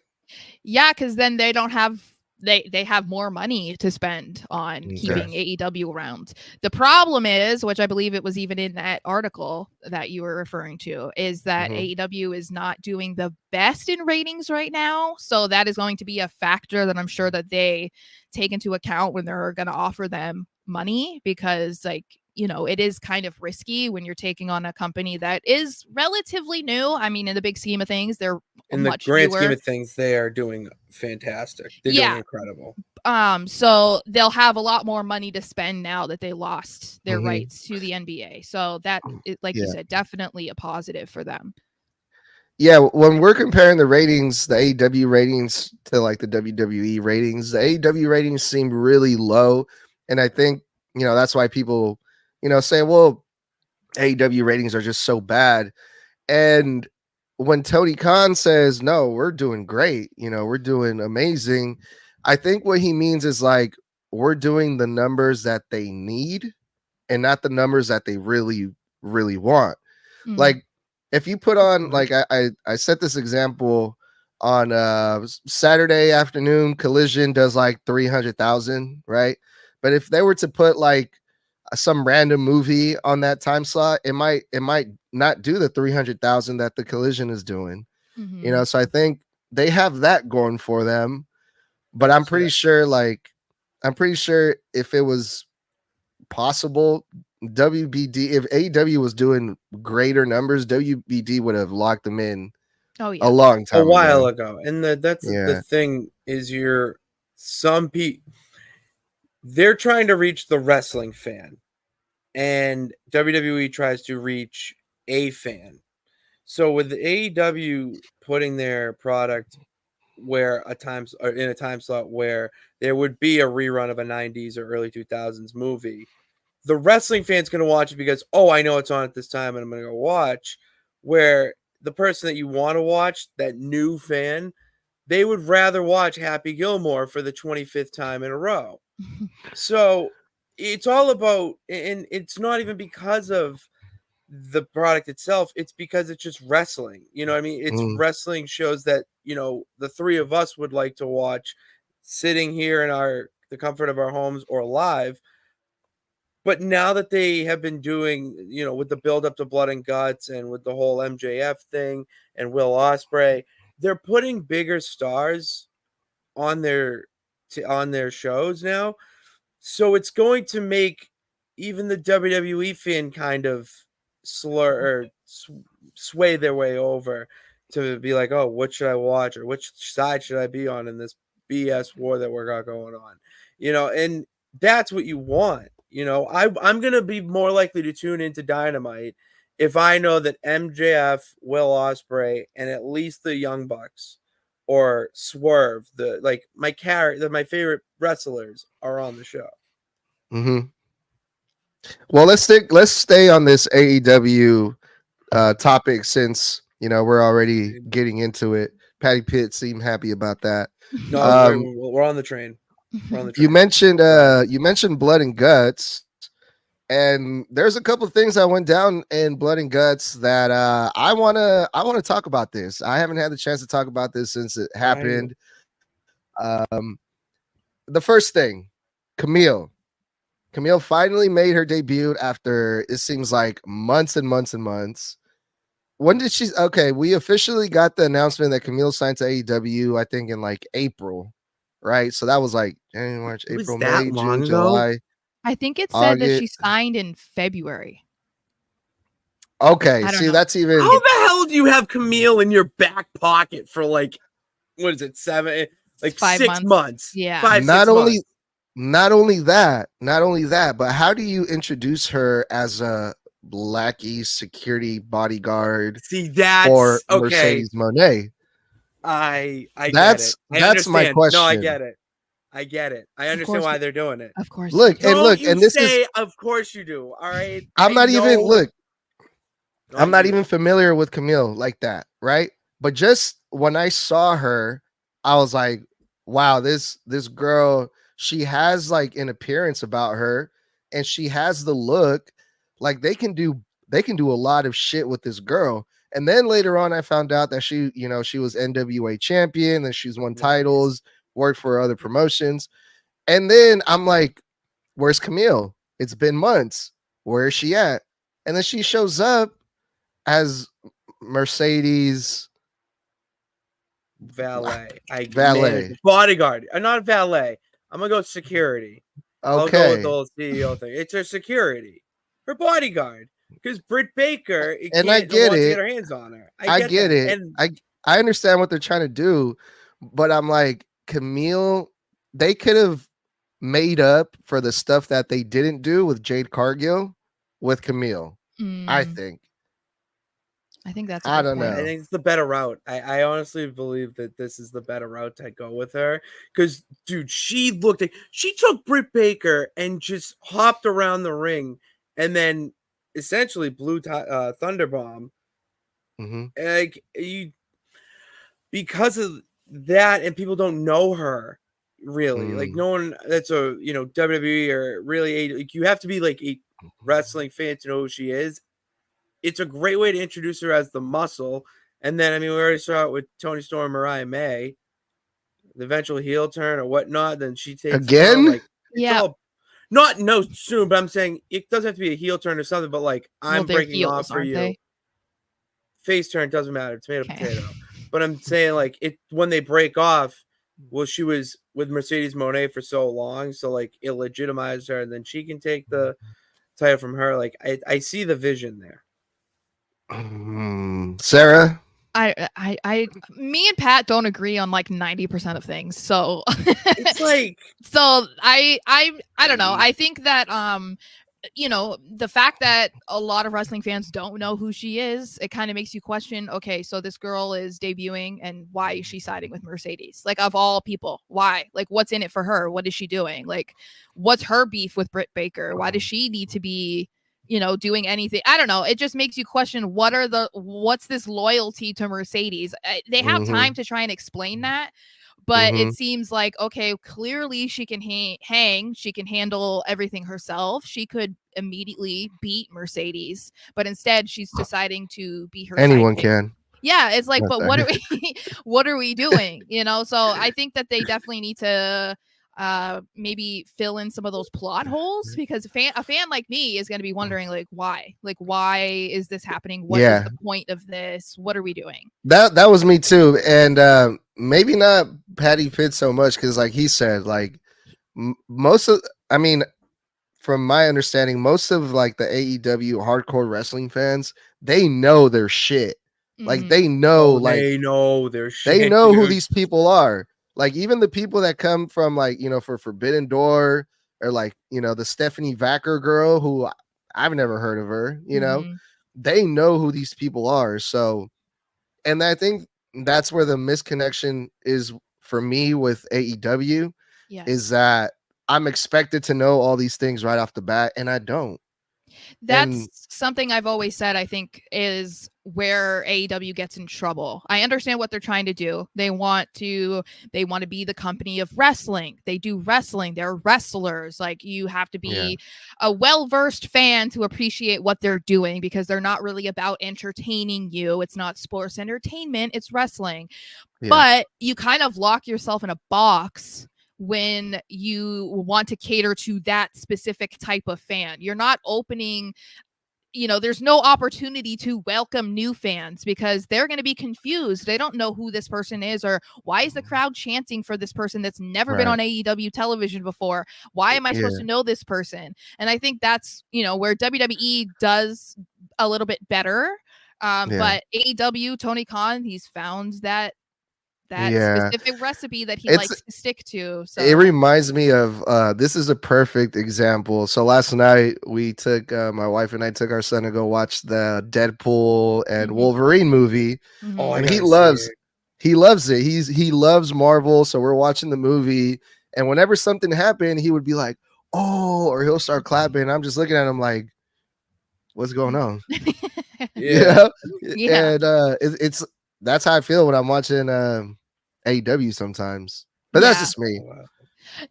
Yeah, because then they don't have they have more money to spend on keeping AEW around. The problem is, which I believe it was even in that article that you were referring to, is that AEW is not doing the best in ratings right now. So that is going to be a factor that I'm sure that they take into account when they're going to offer them money, because it is kind of risky when you're taking on a company that is relatively new. I mean, in the big scheme of things, they're in the much grand newer. scheme of things, they are doing fantastic. They're doing incredible. So they'll have a lot more money to spend now that they lost their rights to the NBA. So that, like you said, definitely a positive for them. Yeah, when we're comparing the ratings, the AEW ratings to like the WWE ratings, the AEW ratings seem really low, and I think that's why people say, well, AEW ratings are just so bad. And when Tony Khan says, no, we're doing great, we're doing amazing, I think what he means is like, we're doing the numbers that they need and not the numbers that they really, really want. Like, if you put on, like, I set this example on Saturday afternoon, Collision does like 300,000, right? But if they were to put like some random movie on that time slot, it might not do the 300,000 that the Collision is doing. So I think they have that going for them, but I'm pretty sure if it was possible, WBD, if AEW was doing greater numbers, WBD would have locked them in a long time while ago. And that's the thing is, some people, they're trying to reach the wrestling fan, and WWE tries to reach a fan. So with AEW putting their product in a time slot where there would be a rerun of a 90s or early 2000s movie, the wrestling fan's going to watch it because, I know it's on at this time and I'm going to go watch. Where the person that you want to watch, that new fan, they would rather watch Happy Gilmore for the 25th time in a row. So it's all about, and it's not even because of the product itself, it's because it's just wrestling. You know what I mean? It's wrestling shows that, the three of us would like to watch sitting here in the comfort of our homes or live. But now that they have been doing, with the build up to Blood and Guts and with the whole MJF thing and Will Ospreay, they're putting bigger stars on their shows now. So it's going to make even the WWE fan kind of sway their way over to be like, oh, what should I watch, or which side should I be on in this BS war that we're got going on? And that's what you want. I'm going to be more likely to tune into Dynamite if I know that MJF, Will Ospreay, and at least the Young Bucks or Swerve, my favorite wrestlers, are on the show. Well, let's stay on this AEW topic, since we're already getting into it. Patty Pitt seemed happy about that. No, we're on the train. You mentioned Blood and Guts, And there's a couple of things that went down in Blood and Guts that I wanna talk about this. I haven't had the chance to talk about this since it happened. The first thing, Kamille. Kamille finally made her debut after it seems like months and months and months. When did she? Okay, we officially got the announcement that Kamille signed to AEW, I think in like April, right? So that was like January, March, It was April, that May, long June, ago? July. I think it said that she August. signed in February. Okay, I don't see, know. that's even. How the hell do you have Kamille in your back pocket for like, what is it, 6 months? Yeah. 5, not 6 only months. not only that, but how do you introduce her as a Blackie security bodyguard See, that's for okay. Mercedes Moné? I get That's it. I that's my understand. question. No, I get it. I get it. I understand why they're doing it. Of course. Look, Don't you this say, is. of course you do. All right. I'm not even know- I'm not I even do. familiar with Kamille like that, right? But just when I saw her, I was like, wow, this girl, she has like an appearance about her, and she has the look. Like they can do a lot of shit with this girl. And then later on, I found out that she was NWA champion, and she's won Nice. titles, worked for other promotions. And then I'm like, where's Kamille? It's been months. Where is she at? And then she shows up as Mercedes Valet. Valet. Bodyguard. Not valet. I'm gonna go security. I'll go with Okay. the whole CEO thing. It's her security. Her bodyguard. Because Britt Baker And I can't get wants to it. get her hands on her. I get that. it. And I understand what they're trying to do, but I'm like, Kamille, they could have made up for the stuff that they didn't do with Jade Cargill with Kamille. I think. I think that's. A I good don't point. know. I think it's the better route. I honestly believe that this is the better route to go with her. Because, dude, she took Britt Baker and just hopped around the ring and then essentially blew Thunderbomb. Mm-hmm. Like, because of that, and people don't know her really. Like, no one that's a WWE or really like, you have to be like a wrestling fan to know who she is. It's a great way to introduce her as the Muscle. And then, I mean, we already saw it with Toni Storm and Mariah May, the eventual heel turn or whatnot. Then she takes Again? Like, Yeah. no soon, but I'm saying it doesn't have to be a heel turn or something. But like, I'm they're breaking heels, off for aren't you. they? Face turn doesn't matter. Tomato, Okay. potato. But I'm saying like it when they break off. Well, she was with Mercedes Moné for so long, so like it legitimized her, and then she can take the title from her. Like I see the vision there. Sarah? Me and Pat don't agree on like 90% of things. So It's like so I don't know. I think that the fact that a lot of wrestling fans don't know who she is, it kind of makes you question, okay, so this girl is debuting and why is she siding with Mercedes? Like, of all people, why? Like, what's in it for her? What is she doing? Like, what's her beef with Britt Baker? Why does she need to be doing anything? I don't know. It just makes you question what's this loyalty to Mercedes? They have time to try and explain that. But it seems like, okay, clearly she can hang. She can handle everything herself. She could immediately beat Mercedes, but instead she's deciding to be her Anyone sidekick. can. Yeah, it's like, but what are we doing? So I think that they definitely need to maybe fill in some of those plot holes, because a fan like me is going to be wondering why is this happening? What is the point of this? What are we doing? That was me too. And maybe not Patty Pitt so much, because like he said, like from my understanding, most of like the AEW hardcore wrestling fans, they know their shit. Like they know, they know their shit. They know who these people are. Like even the people that come from like, for Forbidden Door, or like, the Stephanie Vacker girl, who I've never heard of her, they know who these people are. So, and I think that's where the misconnection is for me with AEW, is that I'm expected to know all these things right off the bat, and I don't. That's something I've always said, I think, is where AEW gets in trouble. I understand what they're trying to do. They want to be the company of wrestling. They do wrestling. They're wrestlers. Like, you have to be a well-versed fan to appreciate what they're doing, because they're not really about entertaining you. It's not sports entertainment. It's wrestling. Yeah. But you kind of lock yourself in a box when you want to cater to that specific type of fan. You're not opening, there's no opportunity to welcome new fans, because they're going to be confused. They don't know who this person is, or why is the crowd chanting for this person that's never been on AEW television before? Why am I supposed to know this person? And I think that's, where WWE does a little bit better. But AEW, Tony Khan, he's found that specific recipe that he likes to stick to. So it reminds me of this is a perfect example. So last night we took my wife and I took our son to go watch the Deadpool and Wolverine movie. Oh, and he loves it. He loves Marvel. So we're watching the movie, and whenever something happened, he would be like, "Oh," or he'll start clapping. I'm just looking at him like, what's going on? Yeah. And it's that's how I feel when I'm watching AEW sometimes, but that's just me.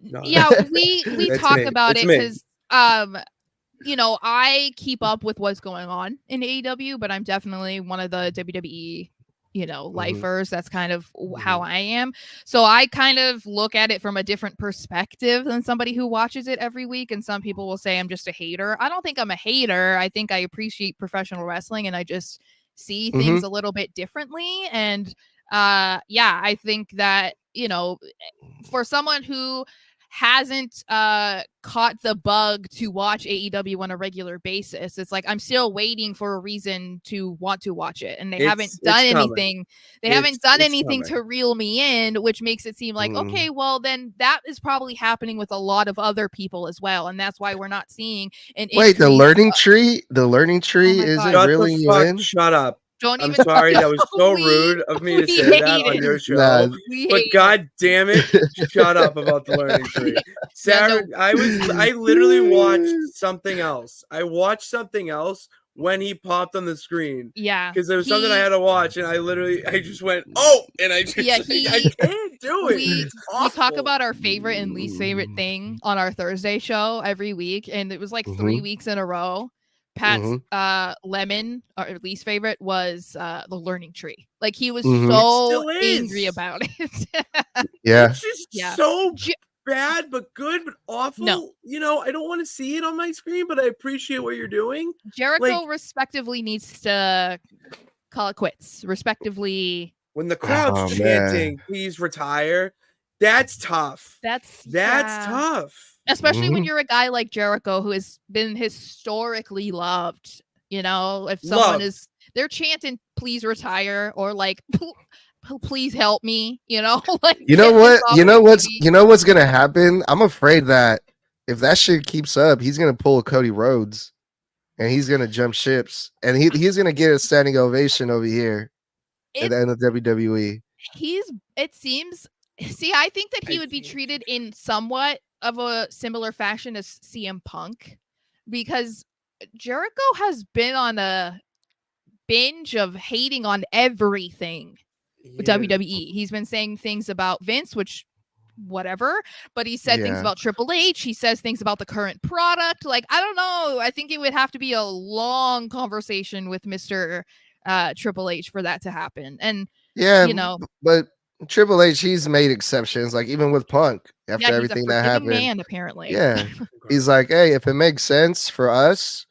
Yeah, we talk about it because I keep up with what's going on in AEW, but I'm definitely one of the WWE lifers. That's kind of how I am. So I kind of look at it from a different perspective than somebody who watches it every week. And some people will say I'm just a hater. I don't think I'm a hater. I think I appreciate professional wrestling, and I just see things a little bit differently. And I think that, for someone who hasn't caught the bug to watch AEW on a regular basis, it's like I'm still waiting for a reason to want to watch it, and they haven't done anything. They haven't done anything to reel me in, which makes it seem like okay, well then that is probably happening with a lot of other people as well, and that's why we're not seeing an wait. The learning tree isn't reeling you in. Shut up. I'm sorry, that was so rude of me to say that on your show. But god damn it, shut up about the learning tree. Sarah, I literally watched something else. I watched something else when he popped on the screen. Yeah. Because there was something I had to watch, and I just went, oh, and I just I can't do it. We talk about our favorite and least favorite thing on our Thursday show every week, and it was like 3 weeks in a row. Pat's lemon, or least favorite, was the learning tree. Like, he was so angry about it. It's just so bad, but good, but awful. No. I don't want to see it on my screen, but I appreciate what you're doing. Jericho respectively needs to call it quits. Respectively, when the crowd's chanting, please retire, that's tough. That's tough. Especially when you're a guy like Jericho, who has been historically loved. If someone they're chanting, please retire, or like, please help me, like, what's gonna happen? I'm afraid that if that shit keeps up, he's gonna pull a Cody Rhodes, and he's gonna jump ships, and he's gonna get a standing ovation over here at the end of WWE. I think that he would be treated in somewhat of a similar fashion as CM Punk, because Jericho has been on a binge of hating on everything with WWE. He's been saying things about Vince, which whatever, but he said things about Triple H. He says things about the current product. Like, I don't know. I think it would have to be a long conversation with Mr. Triple H for that to happen. And but Triple H, he's made exceptions, like even with Punk after everything that happened. Man, apparently. Yeah. He's like, hey, if it makes sense for us,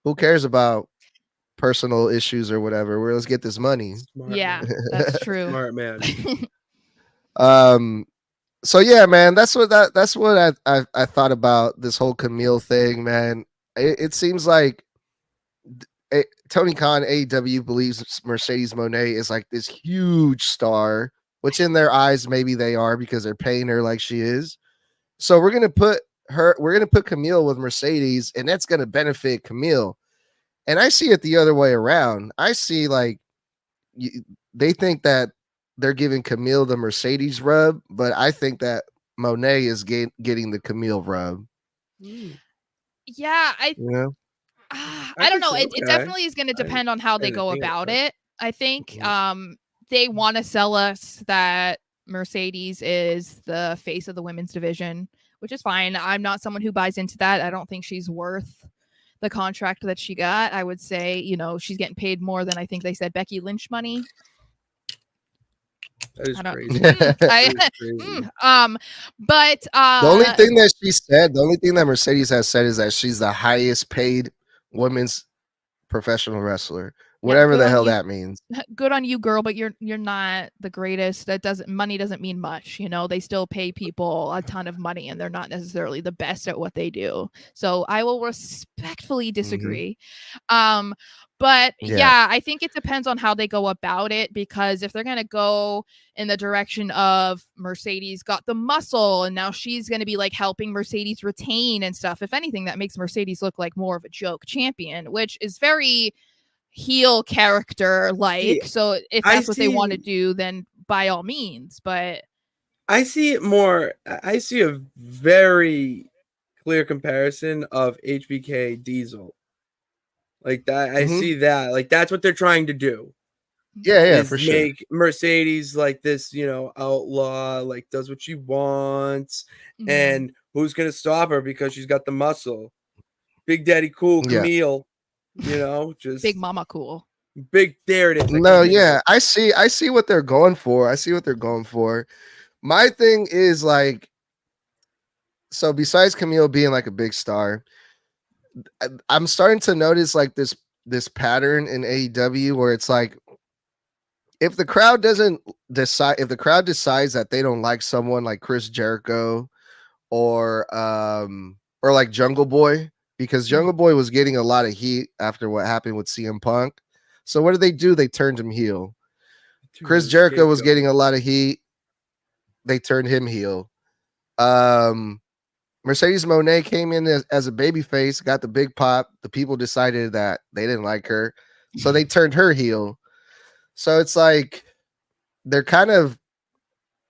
who cares about personal issues or whatever? Let's get this money. Smart man. That's true. Smart man. So yeah, man, that's what I thought about this whole Kamille thing, man. It seems like Tony Khan, AEW, believes Mercedes Moné is like this huge star, which in their eyes maybe they are, because they're paying her like she is. So we're gonna put Kamille with Mercedes, and that's gonna benefit Kamille. And I see it the other way around. I see like they think that they're giving Kamille the Mercedes rub, but I think that Moné is getting the Kamille rub. Yeah, I don't know. It definitely is going to depend on how they go about it. I think they want to sell us that Mercedes is the face of the women's division, which is fine. I'm not someone who buys into that. I don't think she's worth the contract that she got. I would say, she's getting paid more than I think they said Becky Lynch money. That is crazy. But the only thing that Mercedes has said is that she's the highest paid women's professional wrestler. Whatever the hell that means. Good on you, girl, but you're not the greatest. Money doesn't mean much. They still pay people a ton of money and they're not necessarily the best at what they do. So I will respectfully disagree. But yeah, I think it depends on how they go about it, because if they're going to go in the direction of Mercedes got the muscle and now she's going to be like helping Mercedes retain and stuff, if anything, that makes Mercedes look like more of a joke champion, which is very heel character so if that's what they want to do, then by all means. But I see a very clear comparison of HBK Diesel like that. I see that, like, that's what they're trying to do. Yeah, for sure. Make Mercedes like this, outlaw, like does what she wants, and who's gonna stop her because she's got the muscle. Big Daddy Cool, Kamille. Just Big Mama Cool. Big, there it is. No, yeah, I see what they're going for. My thing is like, so besides Kamille being like a big star, I'm starting to notice like this pattern in AEW where it's like, if the crowd decides that they don't like someone like Chris Jericho or like Jungle Boy, because Jungle Boy was getting a lot of heat after what happened with CM Punk. So what did? They turned him heel. Chris Jericho was getting a lot of heat. They turned him heel. Mercedes Moné came in as a babyface, got the big pop. The people decided that they didn't like her, so they turned her heel. So it's like they're kind of,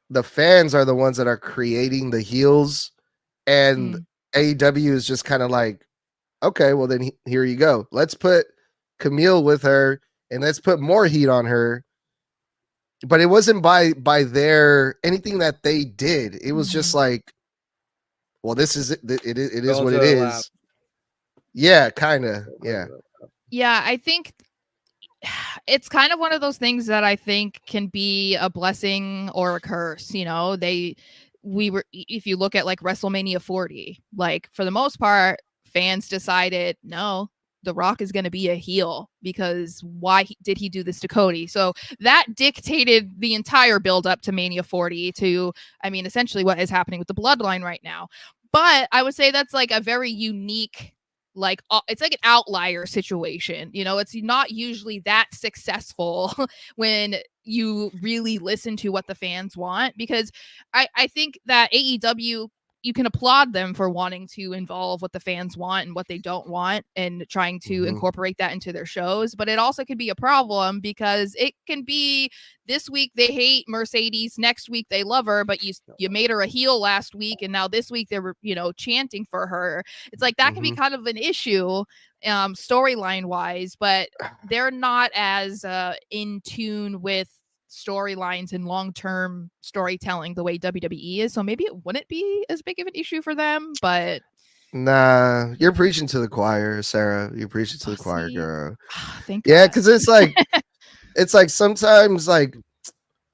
the fans are the ones that are creating the heels, and AEW is just kind of like, okay, well then here you go. Let's put Kamille with her and let's put more heat on her. But it wasn't by their anything that they did. It was just like, well, this is it. It is what it is. Yeah, kind of. Yeah. Yeah, I think it's kind of one of those things that I think can be a blessing or a curse. If you look at like WrestleMania 40, like for the most part, fans decided, no, The Rock is going to be a heel because why did he do this to Cody? So that dictated the entire build up to Mania 40 to, essentially what is happening with the Bloodline right now. But I would say that's like a very unique, like, it's like an outlier situation. It's not usually that successful when you really listen to what the fans want, because I think that AEW, you can applaud them for wanting to involve what the fans want and what they don't want and trying to incorporate that into their shows. But it also can be a problem because it can be this week they hate Mercedes, next week they love her, but you made her a heel last week and now this week they were, chanting for her. It's like that can be kind of an issue storyline wise, but they're not as in tune with storylines and long-term storytelling the way WWE is, so maybe it wouldn't be as big of an issue for them. But nah, you're preaching to the choir, Sarah. You're preaching to the choir, girl. Thank God. God. Because it's like sometimes like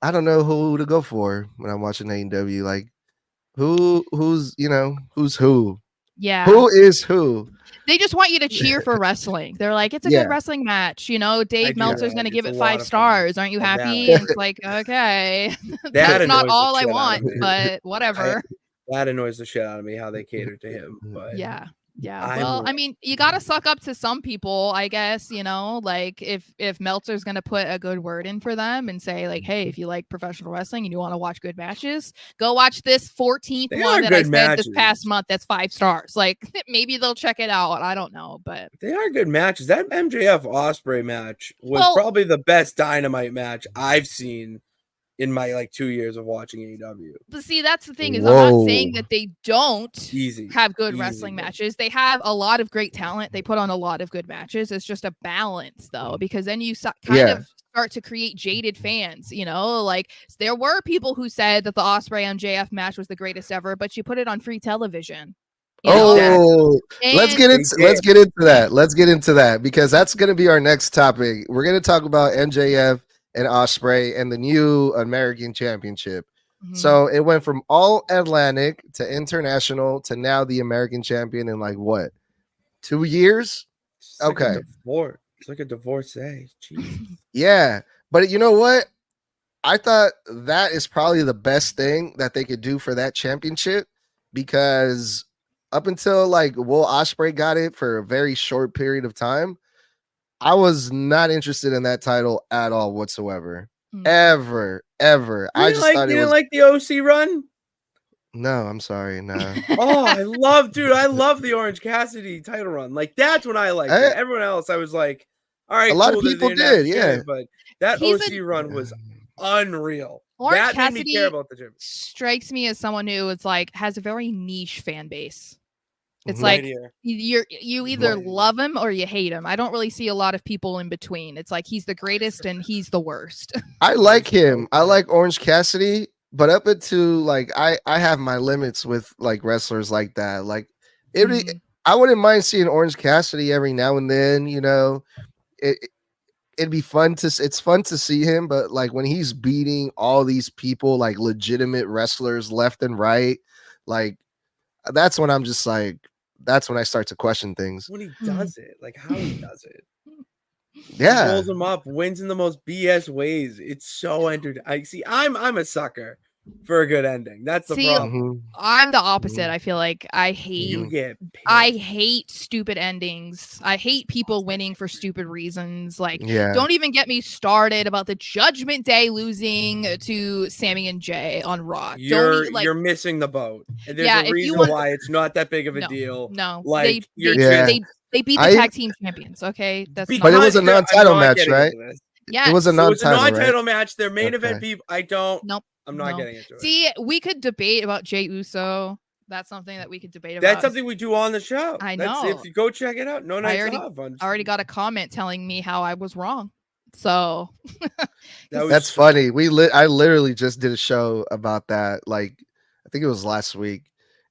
I don't know who to go for when I'm watching AEW. Like who's who? Yeah, who is who? They just want you to cheer for wrestling. They're like, it's a good wrestling match. Dave Meltzer's going to give it 5 stars. Aren't you happy? And it's like, okay, that's not all I want, but whatever. That annoys the shit out of me how they cater to him. But yeah. Well, you got to suck up to some people, I guess, like if Meltzer's going to put a good word in for them and say like, hey, if you like professional wrestling and you want to watch good matches, go watch this 14th one that I said this past month. That's 5 stars. Like maybe they'll check it out. I don't know, but they are good matches. That MJF Ospreay match was probably the best Dynamite match I've seen in my like 2 years of watching AEW. But see, that's the thing is I'm not saying Whoa. that they don't Easy. have good Easy. wrestling matches. They have a lot of great talent. They put on a lot of good matches. It's just a balance though, because then you kind of start to create jaded fans, you know, like there were people who said that the Ospreay MJF match was the greatest ever, but you put it on free television. You know? Let's get into that. Let's get into that because that's going to be our next topic. We're going to talk about MJF and Ospreay and the new American Championship. Mhm. So it went from all Atlantic to international to now the American champion in like what, 2 years? It's like Okay. a divorce. It's like a divorcee. Jeez. Yeah, but you know what? I thought that is probably the best thing that they could do for that championship because up until like Will Ospreay got it for a very short period of time, I was not interested in that title at all whatsoever. Ever. I just thought it was like the OC run. No, I'm sorry, no. Oh, I love the Orange Cassidy title run. Like that's when I liked it. Everyone else, I was like, all right, a lot cool, of people did, yeah. But that OC run was unreal. Orange that Cassidy made me care about the gym. strikes me as someone who is like has a very niche fan base. It's Right like you either love him or you hate him. I don't really see a lot of people in between. It's like he's the greatest and he's the worst. I like him. I like Orange Cassidy, but up into like I have my limits with like wrestlers like that. Like I wouldn't mind seeing Orange Cassidy every now and then, you know. It'd be fun it's fun to see him, but like when he's beating all these people, like legitimate wrestlers left and right, like that's when I'm just like, that's when I start to question things. When he does it, like how he does it. Yeah. He rolls him up, wins in the most BS ways. It's so entertaining. I'm a sucker for a good ending. That's the problem. I'm the opposite. I feel like I hate stupid endings. I hate people winning for stupid reasons. Like, don't even get me started about the Judgment Day losing to Sammy and Jay on Raw. You're missing the boat. And there's a reason why it's not that big of a deal. No, like they beat the tag team champions. Okay, but it was a non-title match, right? Yeah, it was a non-title match. Their main event people. I'm not getting into it. See, we could debate about Jey Uso. That's something that we could debate about. That's something we do on the show. I know. If you go check it out, I already got a comment telling me how I was wrong. So that's funny. I literally just did a show about that. Like I think it was last week,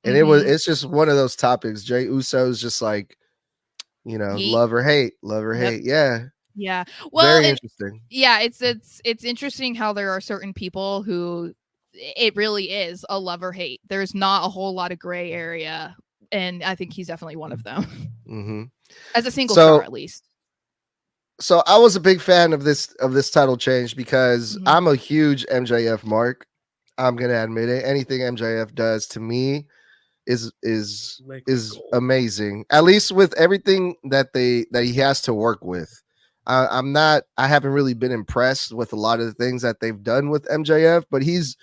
and it's just one of those topics. Jey Uso is just like, you know, love or hate. Yeah. Yeah. Well, very interesting. Yeah, it's interesting how there are certain people who it really is a love or hate. There's not a whole lot of gray area, and I think he's definitely one of them. As a single star, at least. So I was a big fan of this title change because I'm a huge MJF mark. I'm gonna admit it. Anything MJF does to me is amazing. At least with everything that he has to work with. I haven't really been impressed with a lot of the things that they've done with MJF, but he's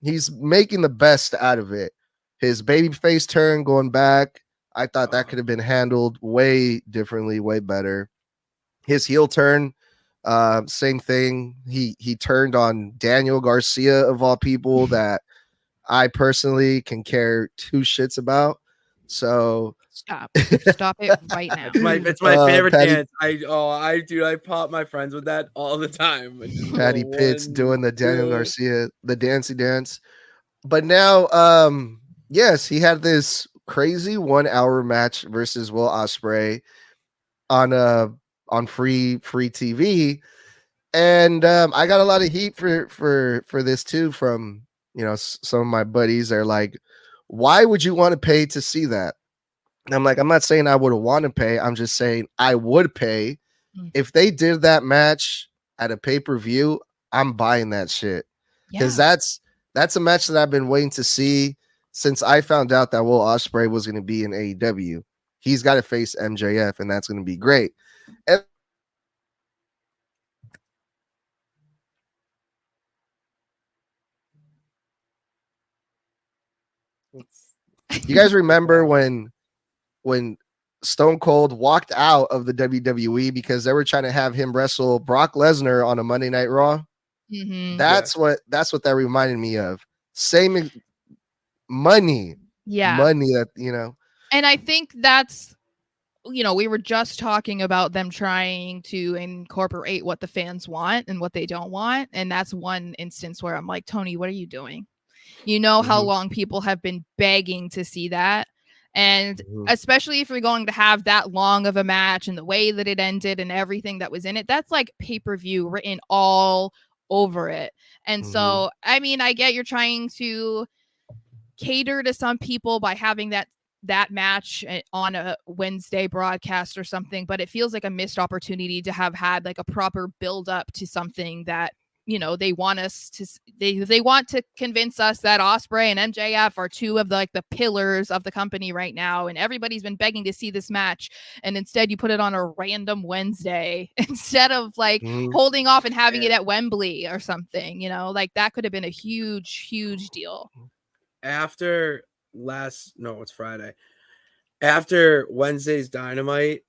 making the best out of it. His babyface turn going back, I thought that could have been handled way differently, way better. His heel turn, same thing. He turned on Daniel Garcia of all people that I personally can care two shits about. So stop it right now. It's my favorite dance. I pop my friends with that all the time. Patty Pitts doing the Daniel Garcia, the dancey dance. But now, yes, he had this crazy 1 hour match versus Will Ospreay on free TV, and I got a lot of heat for this too from, you know, some of my buddies. They're like, why would you want to pay to see that? And I'm like, I'm not saying I would want to pay. I'm just saying I would pay. If they did that match at a pay-per-view, I'm buying that shit. Because that's a match that I've been waiting to see since I found out that Will Ospreay was going to be in AEW. He's got to face MJF, and that's going to be great. And you guys remember when Stone Cold walked out of the WWE because they were trying to have him wrestle Brock Lesnar on a Monday Night Raw? Mhm. That's what that reminded me of. Same money, Yeah. that And I think that's, we were just talking about them trying to incorporate what the fans want and what they don't want. And that's one instance where I'm like, Tony, what are you doing? You know how long people have been begging to see that. And especially if you're going to have that long of a match and the way that it ended and everything that was in it, that's like pay-per-view written all over it. And so, I mean, I get you're trying to cater to some people by having that match on a Wednesday broadcast or something, but it feels like a missed opportunity to have had like a proper build up to something that, they want us to, they want to convince us that Ospreay and MJF are two of the pillars of the company right now. And everybody's been begging to see this match. And instead you put it on a random Wednesday instead of holding off and having it at Wembley or something, that could have been a huge, huge deal. After it's Friday. After Wednesday's Dynamite,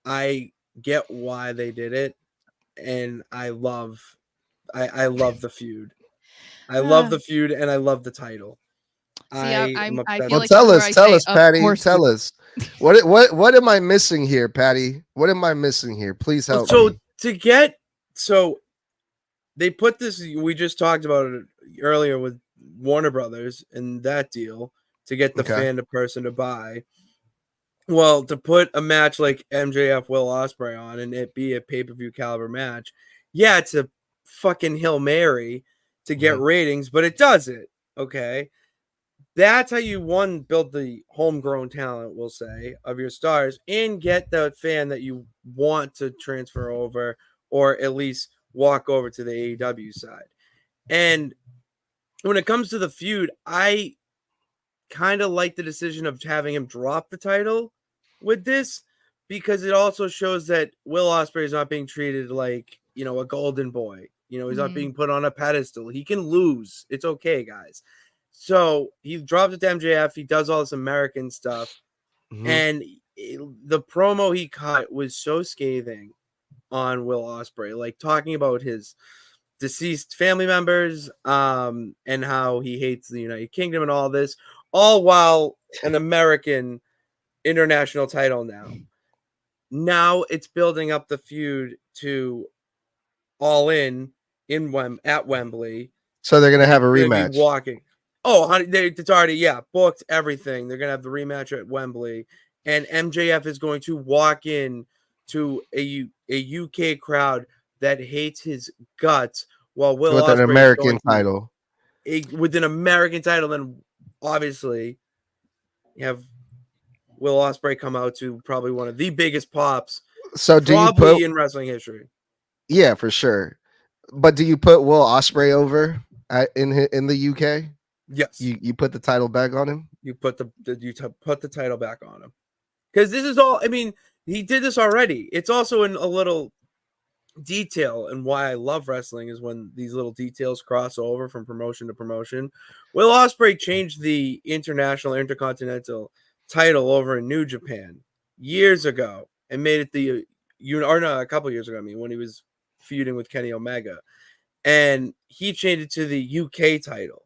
I get why they did it, and I love the feud. I love the feud, and I love the title. I feel well, like tell us, Patty. Tell us. What am I missing here, Patty? What am I missing here? Please help me. So they put this. We just talked about it earlier with Warner Brothers and that deal to get the fan to person to buy. Well, to put a match like MJF Will Ospreay on and it be a pay-per-view caliber match, yeah, it's a fucking Hail Mary to get ratings, but it does it. Okay. That's how you build the homegrown talent, we'll say, of your stars and get the fan that you want to transfer over or at least walk over to the AEW side. And when it comes to the feud, I kind of like the decision of having him drop the title with this because it also shows that Will Ospreay is not being treated like, a golden boy. He's not being put on a pedestal. He can lose. It's okay, guys. So he dropped it to MJF. He does all this American stuff. And the promo he cut was so scathing on Will Ospreay, like talking about his deceased family members and how he hates the United Kingdom and all this, all while an American international title now it's building up the feud to All In at Wembley, so they're gonna have a rematch. Walking, it's already booked everything. They're gonna have the rematch at Wembley, and MJF is going to walk in to a UK crowd that hates his guts, while Will with Ospreay an American title, with an American title. Then obviously you have Will Ospreay come out to probably one of the biggest pops, so do you put in wrestling history? Yeah, for sure. But do you put Will Ospreay over in the UK? Yes. You put the title back on him. You put the title back on him because this is all. I mean, he did this already. It's also in a little detail, and why I love wrestling is when these little details cross over from promotion to promotion. Will Ospreay changed the intercontinental title over in New Japan years ago and made it a couple years ago. I mean, when he was feuding with Kenny Omega, and he changed it to the UK title.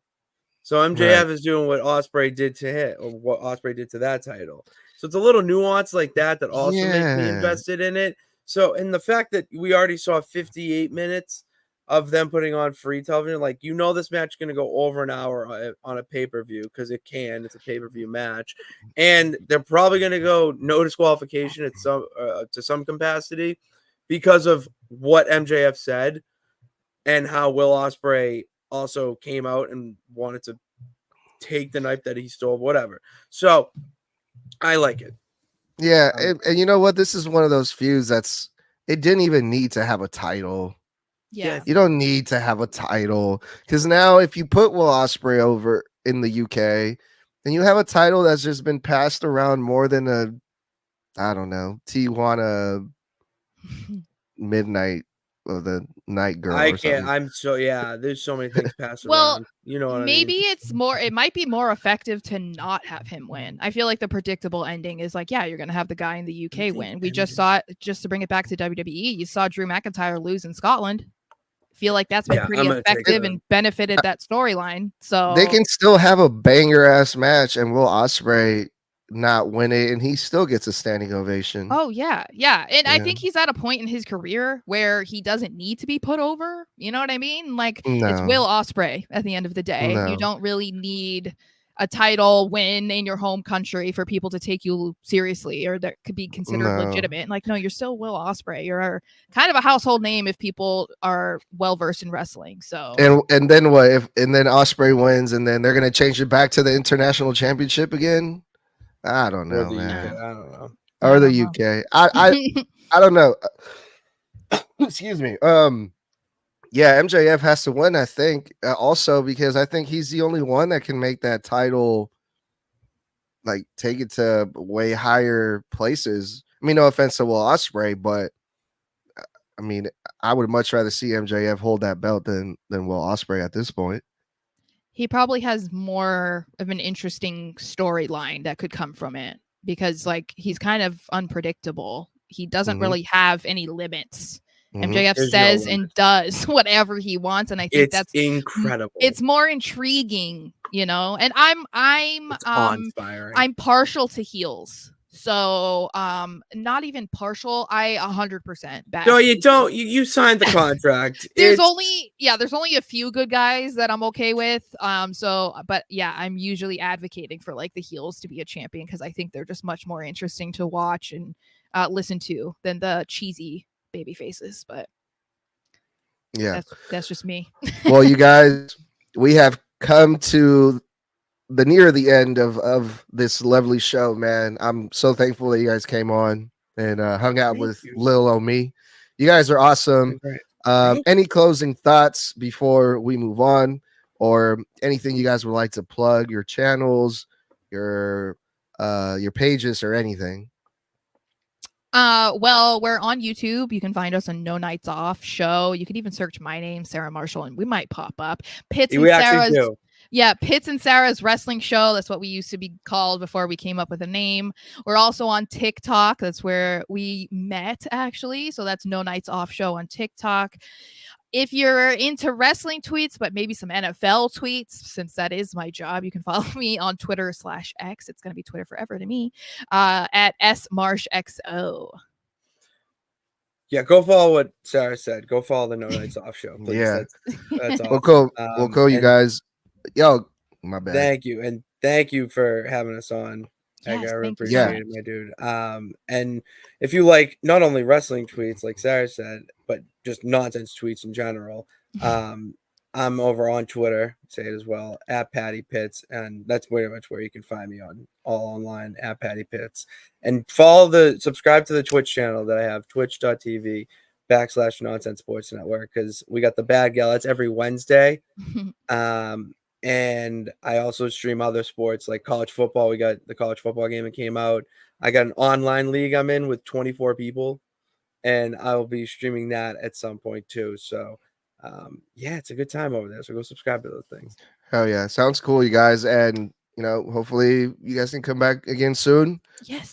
So MJF is doing what Ospreay did to him, or what Ospreay did to that title. So it's a little nuance like that also makes me invested in it. So, and the fact that we already saw 58 minutes of them putting on free television, this match is going to go over an hour on a pay-per-view because it's a pay-per-view match, and they're probably going to go no disqualification at to some capacity because of what MJF said and how Will Ospreay also came out and wanted to take the knife that he stole, whatever. So I like it. Yeah, and you know what? This is one of those feuds it didn't even need to have a title. Yeah. You don't need to have a title because now if you put Will Ospreay over in the UK, then you have a title that's just been passed around more than Tijuana Midnight or the Night Girl. I can't. There's so many things passed around. You know what maybe I mean? it might be more effective to not have him win. I feel like the predictable ending is you're going to have the guy in the UK win. We just saw it, just to bring it back to WWE. You saw Drew McIntyre lose in Scotland. feel like that's been Yeah, pretty I'm gonna take effective that. and benefited that storyline. So They can still have a banger ass match, and Will Ospreay not win it, and he still gets a standing ovation. Oh yeah, yeah. And I Yeah. think he's at a point in his career where he doesn't need to be put over. You know what I mean? Like it's No. Will Ospreay at the end of the day. No. You don't really need a title win in your home country for people to take you seriously or that could be considered No. legitimate. Like, no, you're still Will Ospreay. You're kind of a household name if people are well versed in wrestling. So And then what if and then Ospreay wins, and then they're gonna change it back to the international championship again? I don't Or know, the man. UK, I don't know. Or I the don't UK. I don't know. Excuse me. Yeah, MJF has to win, I think. Also because I think he's the only one that can make that title like take it to way higher places. I mean, no offense to Will Ospreay, but I mean, I would much rather see MJF hold that belt than Will Ospreay at this point. he probably has more of an interesting storyline that could come from it because like he's kind of unpredictable. He doesn't Mhm. really have any limits. Mhm. MJF There's no says and limits. does whatever he wants, and I think It's that's incredible. it's more intriguing, you know. And I'm It's awe-inspiring. I'm partial to heels. So not even partial. I 100% back. No, you don't. You signed the contract. There's It's- only a few good guys that I'm okay with. But yeah, I'm usually advocating for like the heels to be a champion because I think they're just much more interesting to watch and listen to than the cheesy baby faces. But Yeah. that's just me. Well, you guys, we have come to the near the end of this lovely show, man. I'm so thankful that you guys came on and hung out Thank with you. Lil O Me. You guys are awesome. Great. Any closing thoughts before we move on, or anything you guys would like to plug? Your channels, your pages, or anything? Well, we're on YouTube. You can find us on No Nights Off Show. You can even search my name, Sarah Marshall, and we might pop up. Pitts and We actually Sarah's do. Yeah, Pitts and Sarah's Wrestling Show. That's what we used to be called before we came up with a name. We're also on TikTok. That's where we met, actually. So that's No Nights Off Show on TikTok. If you're into wrestling tweets, but maybe some NFL tweets, since that is my job, you can follow me on Twitter/X. It's going to be Twitter forever to me, at SMarshXO. Yeah, go follow what Sarah said. Go follow the No Nights Off Show. Please. Yeah. That's awesome. We'll go, you and guys. Yo, my bad. Thank you. And thank you for having us on. Yes, I thank you appreciate so it, my dude. And if you like not only wrestling tweets, like Sarah said, but just nonsense tweets in general, I'm over on Twitter, say it as well, at Patty Pitts, and that's pretty much where you can find me on all online at Patty Pitts. And subscribe to the Twitch channel that I have, twitch.tv/Nonsense Sports Network, because we got the Bad Gal. That's every Wednesday. And I also stream other sports like college football. We got the college football game that came out. I got an online league I'm in with 24 people, and I will be streaming that at some point too. So yeah, it's a good time over there. So go subscribe to those things. Hell yeah. Sounds cool, you guys. And hopefully you guys can come back again soon. Yes.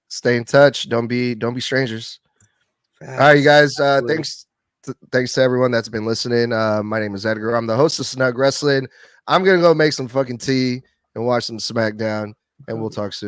Stay in touch. Don't be strangers. All right, you guys. Thanks to everyone that's been listening. My name is Edgar. I'm the host of Snug Wrestling. I'm gonna go make some fucking tea and watch some SmackDown, and we'll talk soon.